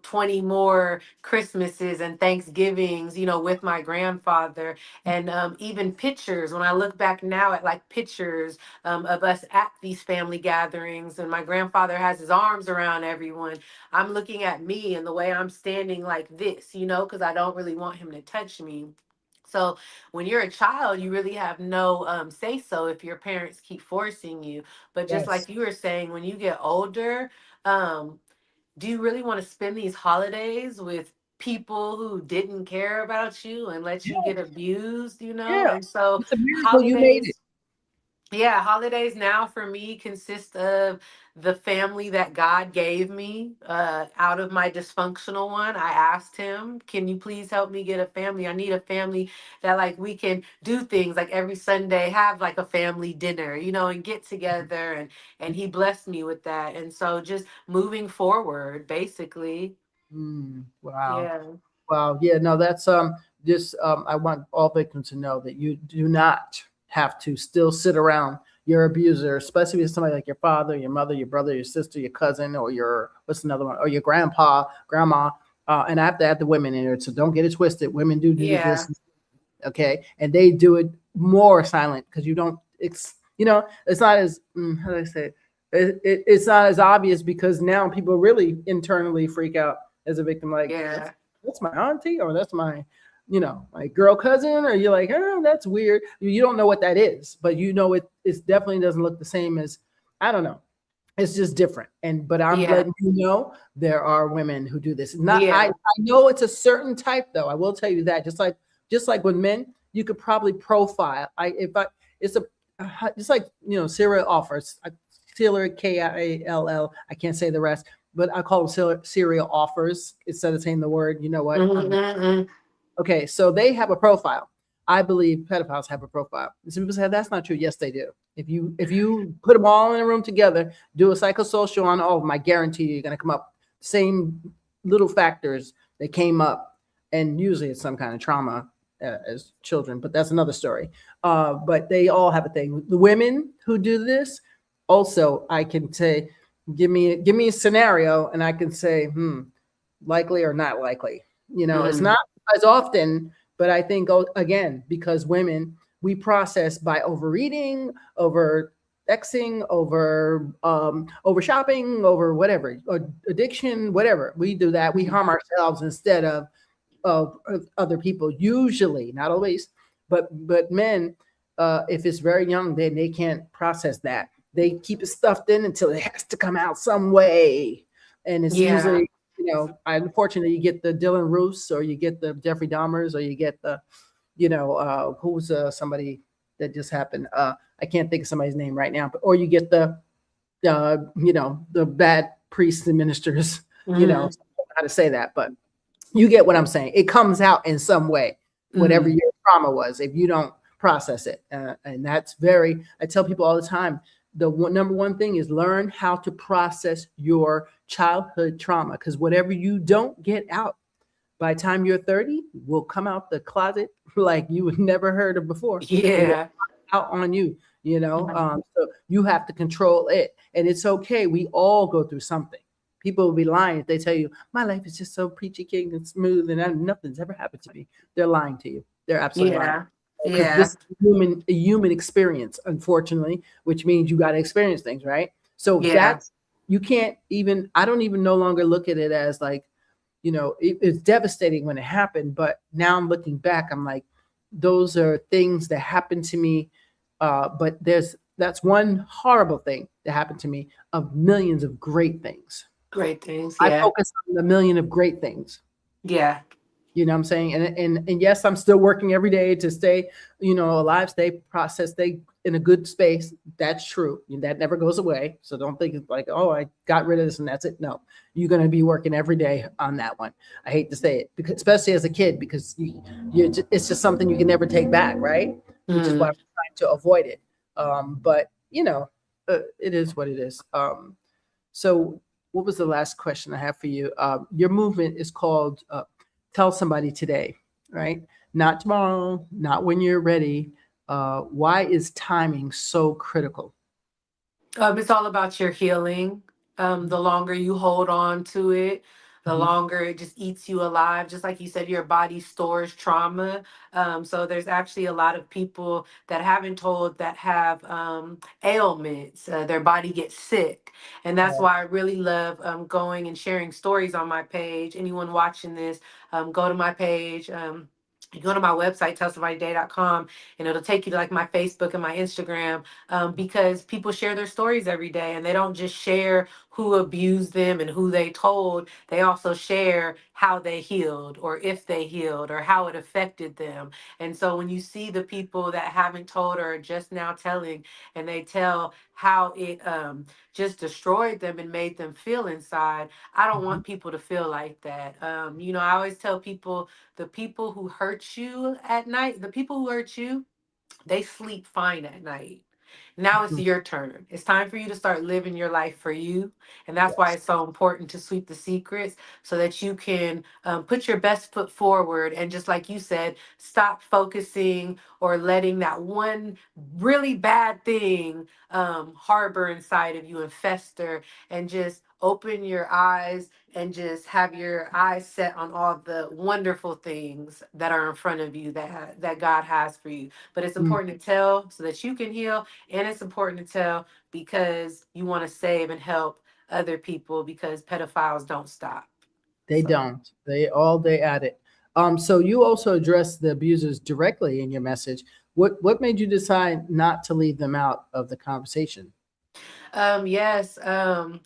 20 more Christmases and Thanksgivings, with my grandfather. And even pictures, when I look back now at like pictures of us at these family gatherings, and my grandfather has his arms around everyone, I'm looking at me and the way I'm standing like this, because I don't really want him to touch me. So when you're a child, you really have no say so if your parents keep forcing you. But just Yes. like you were saying, when you get older, um, do you really want to spend these holidays with people who didn't care about you and let you Yeah. get abused, Yeah. And so It's a miracle you made it. holidays, Yeah, holidays now for me consist of the family that God gave me. Out of my dysfunctional one, I asked him, "Can you please help me get a family? I need a family that like we can do things like every Sunday, have like a family dinner, and get together." And he blessed me with that. And so just moving forward, basically. Wow. Yeah. Wow. Yeah, no, that's just I want all victims to know that you do not have to still sit around your abuser, especially with somebody like your father, your mother, your brother, your sister, your cousin, or your what's another one, or your grandpa, grandma. And I have to add the women in it, so don't get it twisted. Women do Yeah. this, okay, and they do it more silent because you don't. It's not as how do I say it's not as obvious because now people really internally freak out as a victim, like Yeah. that's my auntie or that's my my girl cousin, or you're like, oh, that's weird. You don't know what that is, but it definitely doesn't look the same as, I don't know, it's just different. But I'm Yeah. letting you know there are women who do this. Not I Yeah. know it's a certain type though. I will tell you that. Just like with men, you could probably profile. I if I it's a just like serial offers. Serial KIALL. I can't say the rest, but I call them serial offers instead of saying the word. You know what? Mm-hmm. Okay, so they have a profile. I believe pedophiles have a profile. And some people say that's not true. Yes, they do. If you put them all in a room together, do a psychosocial on all of them, I guarantee you're going to come up same little factors that came up, and usually it's some kind of trauma as children, but that's another story. But they all have a thing. The women who do this, also, I can say, give me a scenario, and I can say, likely or not likely. It's Mm. not as often, but I think again because women we process by overeating, over Xing, over shopping, over whatever, or addiction, whatever. We do that. We harm ourselves instead of other people. Usually, not always, but men, if it's very young, then they can't process that. They keep it stuffed in until it has to come out some way, and it's Yeah. usually unfortunately, you get the Dylan Roos, or you get the Jeffrey Dahmers, or you get the, who's somebody that just happened. I can't think of somebody's name right now, but or you get the bad priests and ministers. I don't know Mm-hmm. how to say that, but you get what I'm saying. It comes out in some way, whatever Mm. your trauma was, if you don't process it. And that's I tell people all the time, number one thing is learn how to process your childhood trauma, because whatever you don't get out by the time you're 30 will come out the closet like you would never heard of before. It will Yeah. come out on you, Mhm. so you have to control it. And it's okay. We all go through something. People will be lying if they tell you, my life is just so peachy keen and smooth and nothing's ever happened to me. They're lying to you. They're absolutely lying. Yeah. Because Yeah. this is a human experience, unfortunately, which means you got to experience things, right? So Yeah. that's, you can't even, I don't even no longer look at it as like, it's devastating when it happened, but now I'm looking back, I'm like, those are things that happened to me. But that's one horrible thing that happened to me of millions of great things. Great things. I Yeah. focus on the million of great things. Yeah. You know what I'm saying? And yes, I'm still working every day to stay, alive, stay in a good space. That's true. That never goes away. So don't think it's like, oh, I got rid of this and that's it. No, you're going to be working every day on that one. I hate to say it, because especially as a kid, because it's just something you can never take back, right? Which is why I'm Mm. trying to avoid it. But it is what it is. So what was the last question I have for you? Your movement is called Tell Somebody Today, right? Not tomorrow, not when you're ready. Why is timing so critical? It's all about your healing. The longer you hold on to it, the Mhm. longer it just eats you alive. Just like you said, your body stores trauma. So there's actually a lot of people that haven't told that have ailments. Their body gets sick. And that's Yeah. why I really love going and sharing stories on my page. Anyone watching this, go to my page. You go to my website, tellsomebodyday.com, and it'll take you to like my Facebook and my Instagram, because people share their stories every day and they don't just share who abused them and who they told, they also share how they healed or if they healed or how it affected them. And so when you see the people that haven't told or are just now telling, and they tell how it just destroyed them and made them feel inside, I don't Mhm. want people to feel like that. I always tell people, the people who hurt you at night, the people who hurt you, they sleep fine at night. Now it's Mhm. your turn. It's time for you to start living your life for you. And that's why Yes. it's so important to sweep the secrets so that you can put your best foot forward. And just like you said, stop focusing or letting that one really bad thing harbor inside of you and fester, and just open your eyes and just have your eyes set on all the wonderful things that are in front of you that God has for you. But it's Mm. important to tell so that you can heal, and it's important to tell because you want to save and help other people, because pedophiles don't stop. They So don't. They all day at it. So you also address the abusers directly in your message. What made you decide not to leave them out of the conversation? Yes.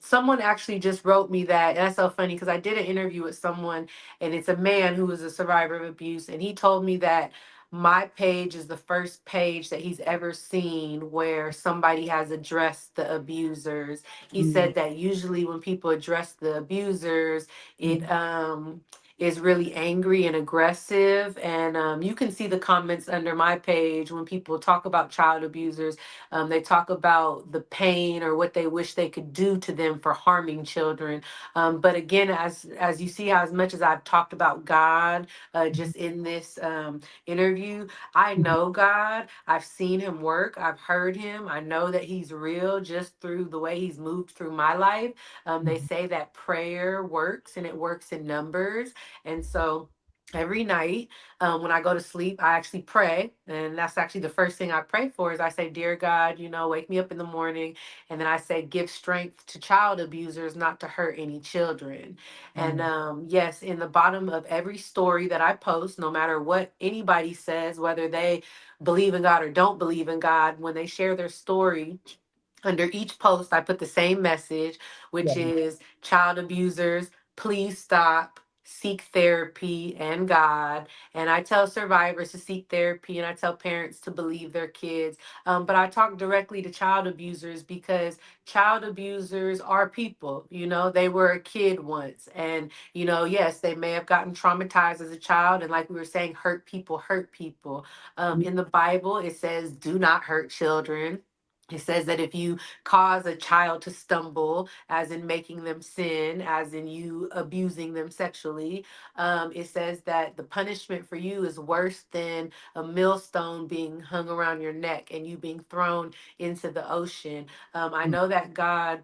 Someone actually just wrote me that. And that's so funny because I did an interview with someone, and it's a man who was a survivor of abuse. And he told me that my page is the first page that he's ever seen where somebody has addressed the abusers. He Mm. said that usually when people address the abusers, it Mhm. is really angry and aggressive. And you can see the comments under my page when people talk about child abusers. They talk about the pain or what they wish they could do to them for harming children. But again, as you see, how as much as I've talked about God just in this interview, I Mhm. know God. I've seen Him work. I've heard Him. I know that He's real just through the way He's moved through my life. They Mhm. say that prayer works, and it works in numbers. And so every night when I go to sleep, I actually pray. And that's actually the first thing I pray for is I say, Dear God, wake me up in the morning. And then I say, give strength to child abusers not to hurt any children. And Mm. yes, in the bottom of every story that I post, no matter what anybody says, whether they believe in God or don't believe in God, when they share their story, under each post, I put the same message, which Yeah. is child abusers, please stop, seek therapy and God. And I tell survivors to seek therapy, and I tell parents to believe their kids. But I talk directly to child abusers because child abusers are people. They were a kid once. And, yes, they may have gotten traumatized as a child. And like we were saying, hurt people hurt people. Mm. In the Bible, it says, do not hurt children. It says that if you cause a child to stumble, as in making them sin, as in you abusing them sexually, it says that the punishment for you is worse than a millstone being hung around your neck and you being thrown into the ocean. I Mm. know that God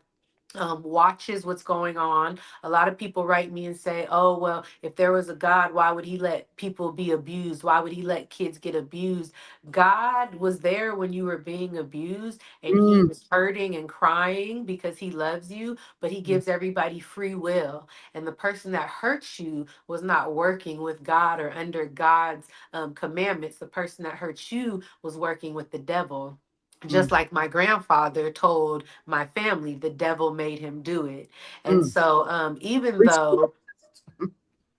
watches what's going on. A lot of people write me and say, oh, well, if there was a God, why would He let people be abused? Why would He let kids get abused? God was there when you were being abused, and He Mm. was hurting and crying because He loves you, but He Mm. gives everybody free will. And the person that hurts you was not working with God or under God's commandments. The person that hurt you was working with the devil. Just Mm. like my grandfather told my family, the devil made him do it. And Mm. so, At even least, though,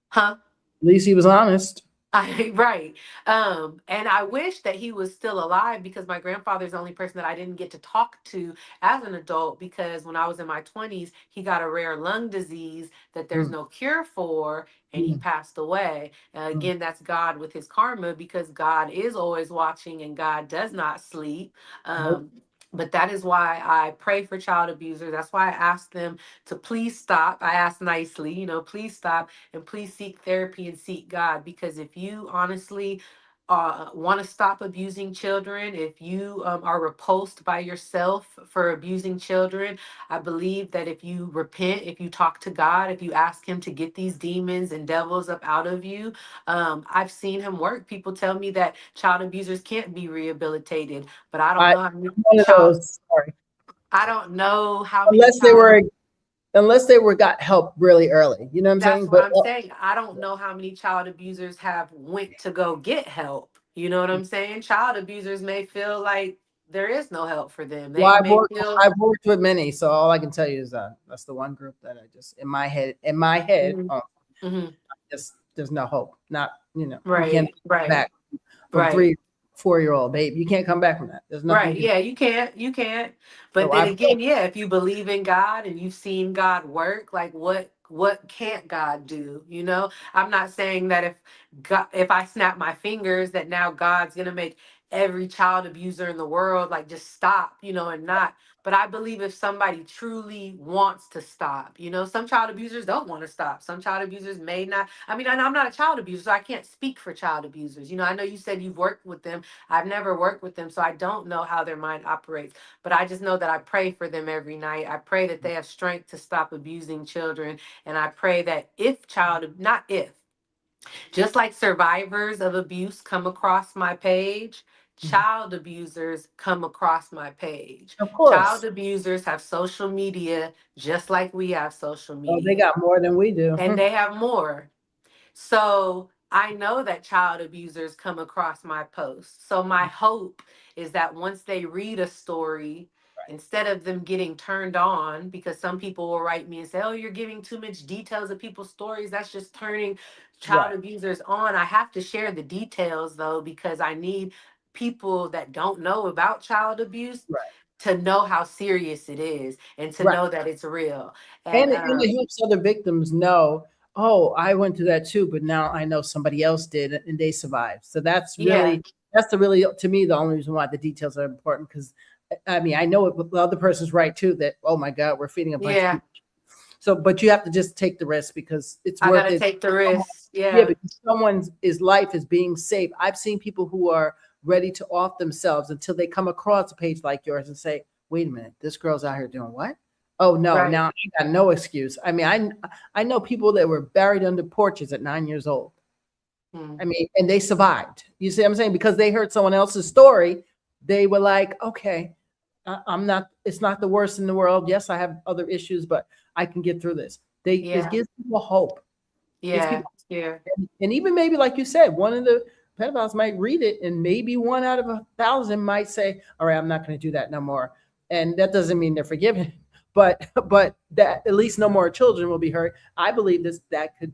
huh? at least he was honest. Right. And I wish that he was still alive, because my grandfather's the only person that I didn't get to talk to as an adult, because when I was in my 20s, he got a rare lung disease that there's Mm. no cure for, and he Mm. passed away. Mm. Again, that's God with his karma, because God is always watching and God does not sleep. Nope. But that is why I pray for child abusers. That's why I ask them to please stop. I ask nicely, please stop, and please seek therapy and seek God. Because if you honestly want to stop abusing children, if you are repulsed by yourself for abusing children, I believe that if you repent, if you talk to God, if you ask Him to get these demons and devils up out of you, I've seen Him work. People tell me that child abusers can't be rehabilitated, but I don't know how many I'm one of child. those. Sorry. I don't know how many Unless they child. were, unless they were got help really early. You know what I'm That's saying? what But I'm saying. I don't know how many child abusers have went to go get help. You know what I'm saying? Child abusers may feel like there is no help for them. Well, They may feel. I've worked with many, so all I can tell you is that that's the one group that I just in my head, Mhm, mhm. just there's no hope. Not, you can't Right, come right, back from right. 4-year-old babe. You can't come back from that. There's nothing you Right. can do. Yeah, you can't. You can't. But So then I've again, yeah, if you believe in God and you've seen God work, like what can't God do? You know? I'm not saying that if I snap my fingers that now God's going to make every child abuser in the world like just stop, and not. But I believe if somebody truly wants to stop, some child abusers don't want to stop. Some child abusers may not. I mean, I'm not a child abuser, so I can't speak for child abusers. I know you said you've worked with them. I've never worked with them, so I don't know how their mind operates. But I just know that I pray for them every night. I pray that they have strength to stop abusing children. And I pray that not if, just like survivors of abuse come across my page, Mhm. child abusers come across my page. Of Child course. abusers have social media just like we have social Oh, they media, got more than we do. and they have more. So I know that child abusers come across my posts. So my hope is that once they read a story, instead of them getting turned on, because some people will write me and say, oh, you're giving too much details of people's stories. That's just turning child Right. abusers on. I have to share the details though, because I need people that don't know about child abuse Right. to know how serious it is and to Right. know that it's real. And And it helps other victims know, oh, I went through that too, but now I know somebody else did and they survived. So yeah, that's the really, to me, the only reason why the details are important. Because I mean, I know it, but the other person's right too, that, oh my God, we're feeding a bunch of yeah, people. So, but you have to just take the risk because it's I worth gotta it. take the risk. Yeah, Yeah. because someone's his life is being saved. I've seen people who are ready to off themselves until they come across a page like yours and say, "Wait a minute, this girl's out here doing what? Oh no, Right. now I got no excuse." I mean, I know people that were buried under porches at 9 years old. Mm. I mean, and they survived. You see what I'm saying? Because they heard someone else's story, they were like, "Okay, I'm not. It's not the worst in the world. Yes, I have other issues, but I can get through this." It Yeah. gives people hope. Gives Yeah. people Yeah. and even maybe like you said, one of the pedophiles might read it, and maybe one out of 1,000 might say, "All right, I'm not going to do that no more." And that doesn't mean they're forgiven, but that at least no more children will be hurt. I believe that could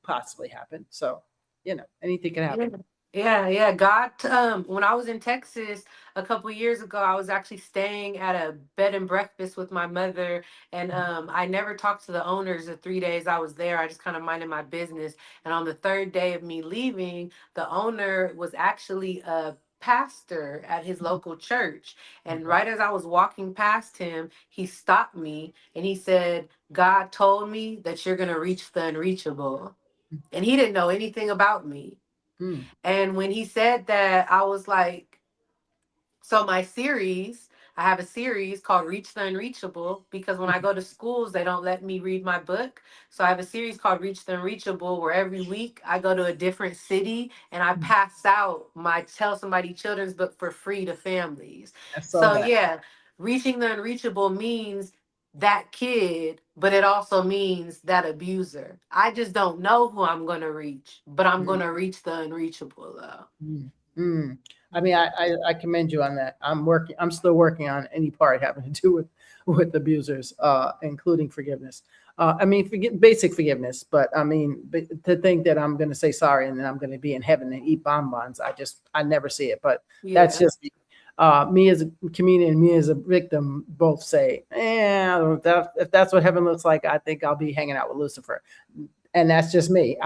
possibly happen. So, anything can Yeah. happen. Yeah, yeah. God, when I was in Texas a couple years ago, I was actually staying at a bed and breakfast with my mother, and I never talked to the owners the 3 days I was there. I just kind of minded my business. And on the third day of me leaving, the owner was actually a pastor at his local church. And Okay. right as I was walking past him, he stopped me and he said, "God told me that you're gonna reach the unreachable." And he didn't know anything about me. Mm. And when he said that, I was like, so my series, I have a series called Reach the Unreachable because when I go to schools, they don't let me read my book. So I have a series called Reach the Unreachable where every week I go to a different city and I pass out my Tell Somebody children's book for free to families. I saw So that. yeah, reaching the unreachable means that kid, but it also means that abuser. I just don't know who I'm going to reach, but I'm Mm. going to reach the unreachable though. Mm. Mm. I mean, I commend you on that. I'm still working on any part having to do with abusers, including forgiveness. I mean, basic forgiveness, but I mean, to think that I'm going to say sorry and then I'm going to be in heaven and eat bonbons, I never see it. But that's Yeah. just me. Me as a comedian, and me as a victim, both say, I don't know if that's what heaven looks like. I think I'll be hanging out with Lucifer, and that's just me.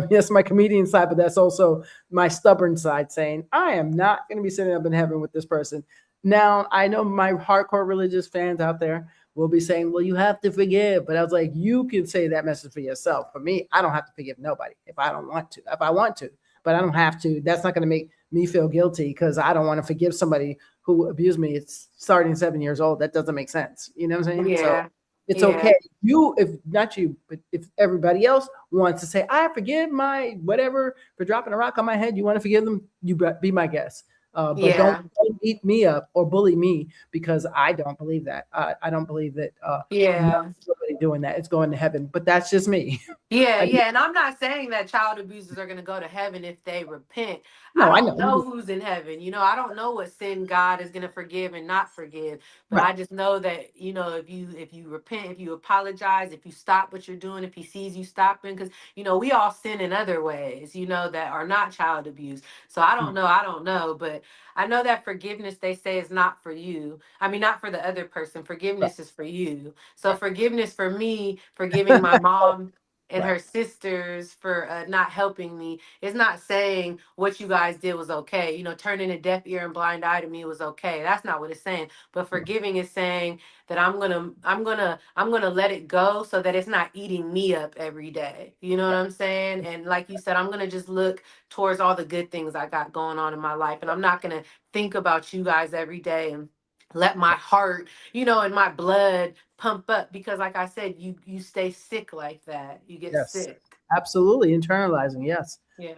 That's my comedian side, but that's also my stubborn side saying, I am not going to be sitting up in heaven with this person. Now, I know my hardcore religious fans out there will be saying, well, you have to forgive. But I was like, you can say that message for yourself. For me, I don't have to forgive nobody if I don't want to. If I want to, but I don't have to. That's not going to make me feel guilty because I don't want to forgive somebody who abused me. It's starting 7 years old. That doesn't make sense. You know what I'm saying? So Yeah. it's Yeah. okay. If not you, but if everybody else wants to say, I forgive my whatever for dropping a rock on my head, you want to forgive them, you be my guest. But Yeah. don't beat me up or bully me because I don't believe that. I don't believe that Yeah. nobody anybody doing that is going to heaven, but that's just me. Yeah, I, yeah, and I'm not saying that child abusers are going to go to heaven if they repent. I no, I don't know. know who's in heaven. I don't know what sin God is going to forgive and not forgive, but Right. I just know that, if you repent, if you apologize, if you stop what you're doing, if he sees you stopping, cuz we all sin in other ways, that are not child abuse. So Mm, I don't know, but I know that forgiveness they say is not for you. I mean, not for the other person. right. Forgiveness is for you. So forgiveness for me, forgiving my mom and Right. her sisters for not helping me. It's not saying what you guys did was okay. Turning a deaf ear and blind eye to me was okay. That's not what it's saying. But forgiving is saying that I'm gonna let it go so that it's not eating me up every day. You know what I'm saying? And like you said, I'm gonna just look towards all the good things I got going on in my life, and I'm not gonna think about you guys every day and let my heart, and my blood pump up, because like I said, you stay sick like that. You get Yes, sick. absolutely. Internalizing, yes. Yeah.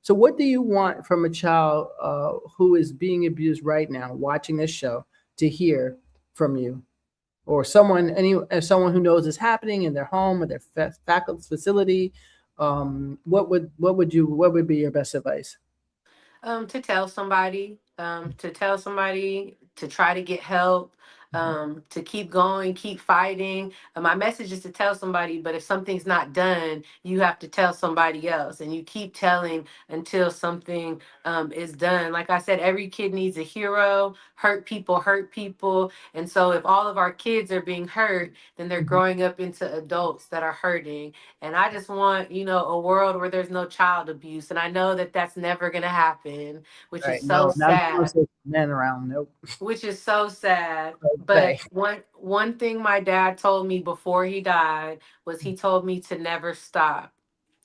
So, what do you want from a child who is being abused right now, watching this show, to hear from you, or someone who knows it's happening in their home or their faculty facility? What would be your best advice? To tell somebody to try to get help, Mhm. to keep going, keep fighting. My message is to tell somebody, but if something's not done, you have to tell somebody else, and you keep telling until something is done. Like I said, every kid needs a hero. Hurt people, and so if all of our kids are being hurt, then they're Mhm. growing up into adults that are hurting. And I just want, a world where there's no child abuse. And I know that that's never going to happen, which is Right. so No, not as long sad. as there's men around. Nope. Which is so sad. Say. But one thing my dad told me before he died was he told me to never stop.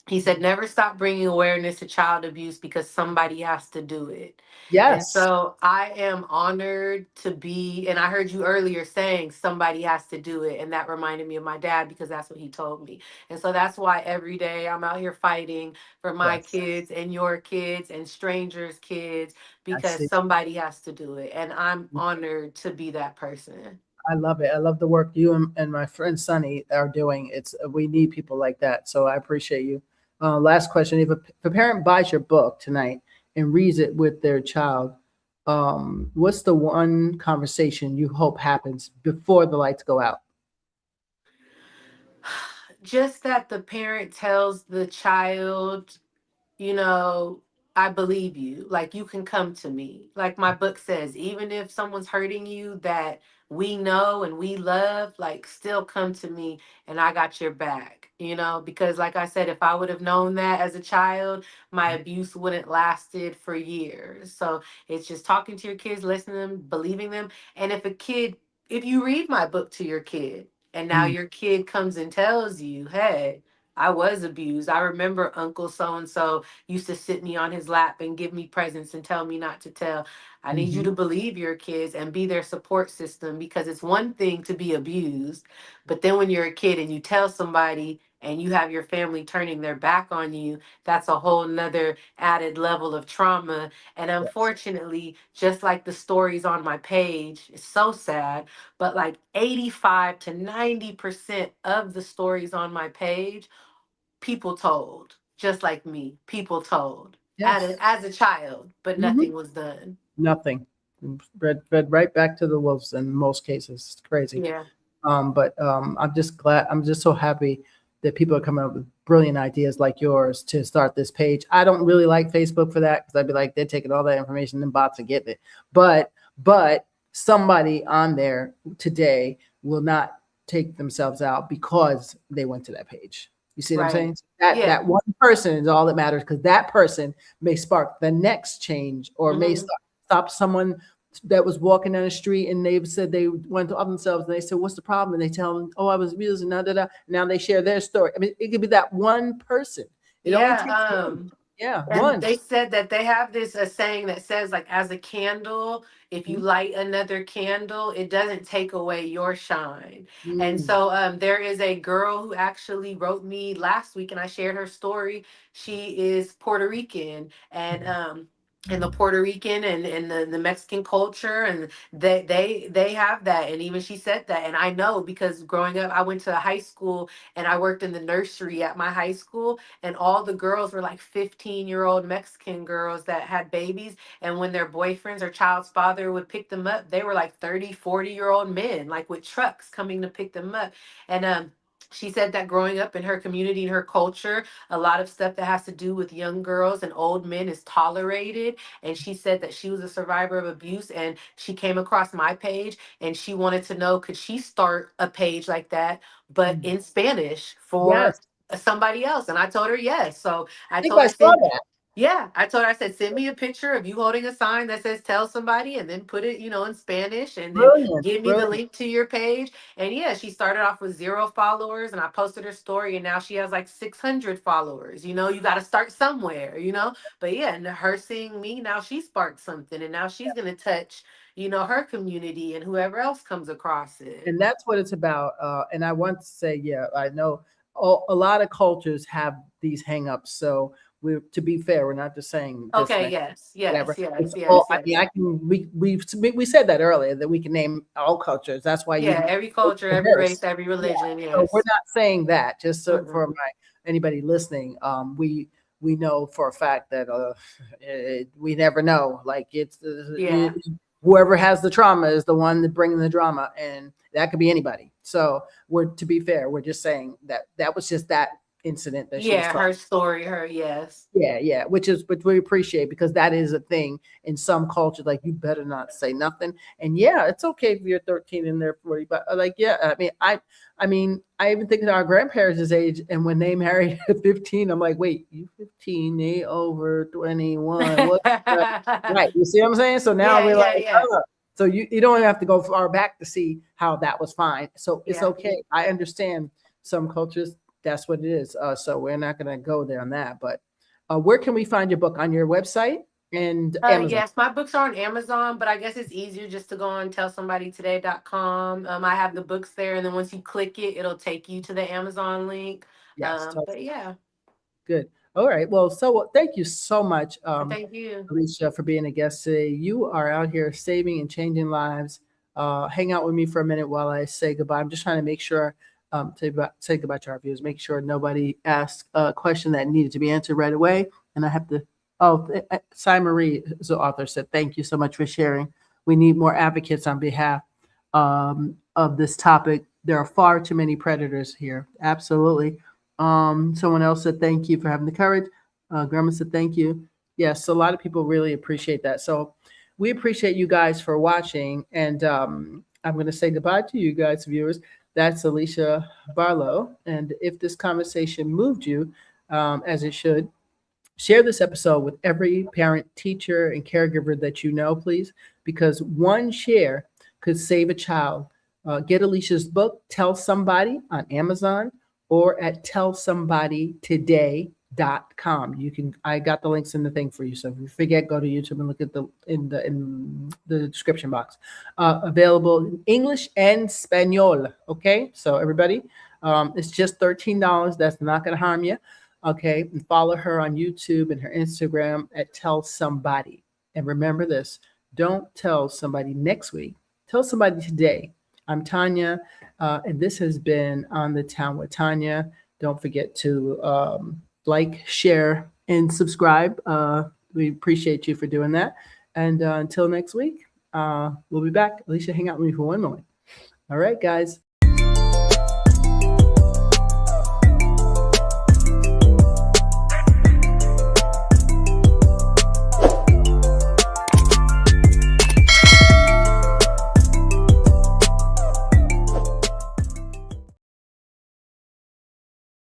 He said, never stop bringing awareness to child abuse because somebody has to do it. And Yes. so I am honored to be, and I heard you earlier saying somebody has to do it. And that reminded me of my dad because that's what he told me. And so that's why every day I'm out here fighting for my Yes. kids and your kids and strangers' kids, I because see. somebody has to do it. And I'm honored to be that person. I love it. I love the work you and my friend Sunny are doing. It's We need people like that. So I appreciate you. Last question: if a parent buys your book tonight and reads it with their child, what's the one conversation you hope happens before the lights go out? Just that the parent tells the child, you know, I believe you. Like, you can come to me. Like my book says, even if someone's hurting you that we know and we love, like, still come to me and I got your back. Because like I said, if I would have known that as a child, my abuse wouldn't lasted for years. So it's just talking to your kids, listening to them, believing them. And if you read my book to your kid and now Mm, your kid comes and tells you, hey, I was abused. I remember Uncle so and so used to sit me on his lap and give me presents and tell me not to tell. I need you mhm. to believe your kids and be their support system, because it's one thing to be abused, but then when you're a kid and you tell somebody and you have your family turning their back on you, that's a whole nother added level of trauma. And Yes. unfortunately, just like the stories on my page, it's so sad, but like 85 to 90% of the stories on my page, people told, just like me, people told Yes. as a child, but Hmm. nothing was done. Nothing. Read right back to the wolves in most cases. It's crazy. Yeah, But I'm just glad. I'm just so happy that people are coming up with brilliant ideas like yours to start this page. I don't really like Facebook for that because I'd be like, they're taking all that information and bots are getting it. But somebody on there today will not take themselves out because they went to that page. You see what I'm right. saying? That Yeah. that one person is all that matters, because that person may spark the next change, or may Hmm. stop someone that was walking down the street and they said they went off themselves, and they said, "What's the problem?" And they tell them, "Oh, I was abused," and da da da. Now they share their story. I mean, it could be that one person. It only Yeah. takes one. Yeah, And one. they said that they have this saying that says, like, as a candle, if you light another candle, it doesn't take away your shine. And Mm-hmm. so there is a girl who actually wrote me last week, and I shared her story. She is Puerto Rican, and and the Puerto Rican and the Mexican culture, and they have that. And even she said that, and I know because growing up I went to a high school and I worked in the nursery at my high school, and all the girls were like 15-year-old Mexican girls that had babies, and when their boyfriends or child's father would pick them up, they were like 30, 40-year-old men, like with trucks coming to pick them up. And she said that growing up in her community and her culture, a lot of stuff that has to do with young girls and old men is tolerated. And she said that she was a survivor of abuse, and she came across my page and she wanted to know, could she start a page like that but Mm. in Spanish for Yes, somebody else? And I told her yes. So I I think told I her, saw that. yeah, I told her, I said, send me a picture of you holding a sign that says tell somebody, and then put it, in Spanish, and then Brilliant, give me the brilliant. link to your page. And yeah, she started off with 0 followers, and I posted her story, and now she has like 600 followers. You got to start somewhere. But yeah, and her seeing me, now she sparked something, and now she's going to touch, her community and whoever else comes across it. And that's what it's about. And I want to say, yeah, I know a lot of cultures have these hangups. So to be fair, we're not just saying this, Okay, man, yes, yes, whatever. yes, It's all. yes, I mean, yes. I can. We said that earlier that we can name all cultures. That's why Yeah, you every culture, every diverse. race, every Yeah. religion, So we're yes. not saying that. Just so Mm-mm. for anybody listening, we know for a fact that we never know. Like Yeah. whoever has the trauma is the one that bringing the drama, and that could be anybody. So we're to be fair, we're just saying that that was just that incident that she was Yeah, talking. her story, yes. Yeah, yeah, which we appreciate because that is a thing in some cultures. Like you better not say nothing. And yeah, it's okay if you're 13 and they're 40, but like yeah, I mean, I even think of our grandparents' age, and when they married at 15, I'm like, wait, you 15, they over 21. What? Right? You see what I'm saying? So now Yeah, we're yeah, like, yeah. so you don't even have to go far back to see how that was fine. So it's Yeah. okay. I understand some cultures that's what it is. So we're not going to go there on that. But where can we find your book? On your website and Amazon? Yes, my books are on Amazon, but I guess it's easier just to go on tellsomebodytoday.com. I have the books there, and then once you click it, it'll take you to the Amazon link. Yes. But yeah, Good. All right. Well, so thank you so much, thank you. Aleesha, for being a guest today. You are out here saving and changing lives. Hang out with me for a minute while I say goodbye. I'm just trying to make sure say goodbye to our viewers. Make sure nobody asks a question that needed to be answered right away. And I have to. Oh, Cy Marie, the author, said thank you so much for sharing. We need more advocates on behalf of this topic. There are far too many predators here. Absolutely. Someone else said thank you for having the courage. Grandma said thank you. Yes, a lot of people really appreciate that. So we appreciate you guys for watching. And I'm going to say goodbye to you guys, viewers. That's Aleesha Barlow. And if this conversation moved you, as it should, share this episode with every parent, teacher, and caregiver that you know, please, because one share could save a child. Get Aleesha's book, Tell Somebody, on Amazon or at tellsomebodytoday.com. I got the links in the thing for you. So if you forget, go to YouTube and look at the description box. Available in English and Spanish. Okay, so everybody, it's just $13. That's not going to harm you. Okay, and follow her on YouTube and her Instagram at Tell Somebody. And remember this: don't tell somebody next week. Tell somebody today. I'm Tanya, and this has been On the Town with Tanya. Don't forget to like, share, and subscribe. We appreciate you for doing that. And until next week, we'll be back. Aleesha, hang out with me for one moment. All right, guys.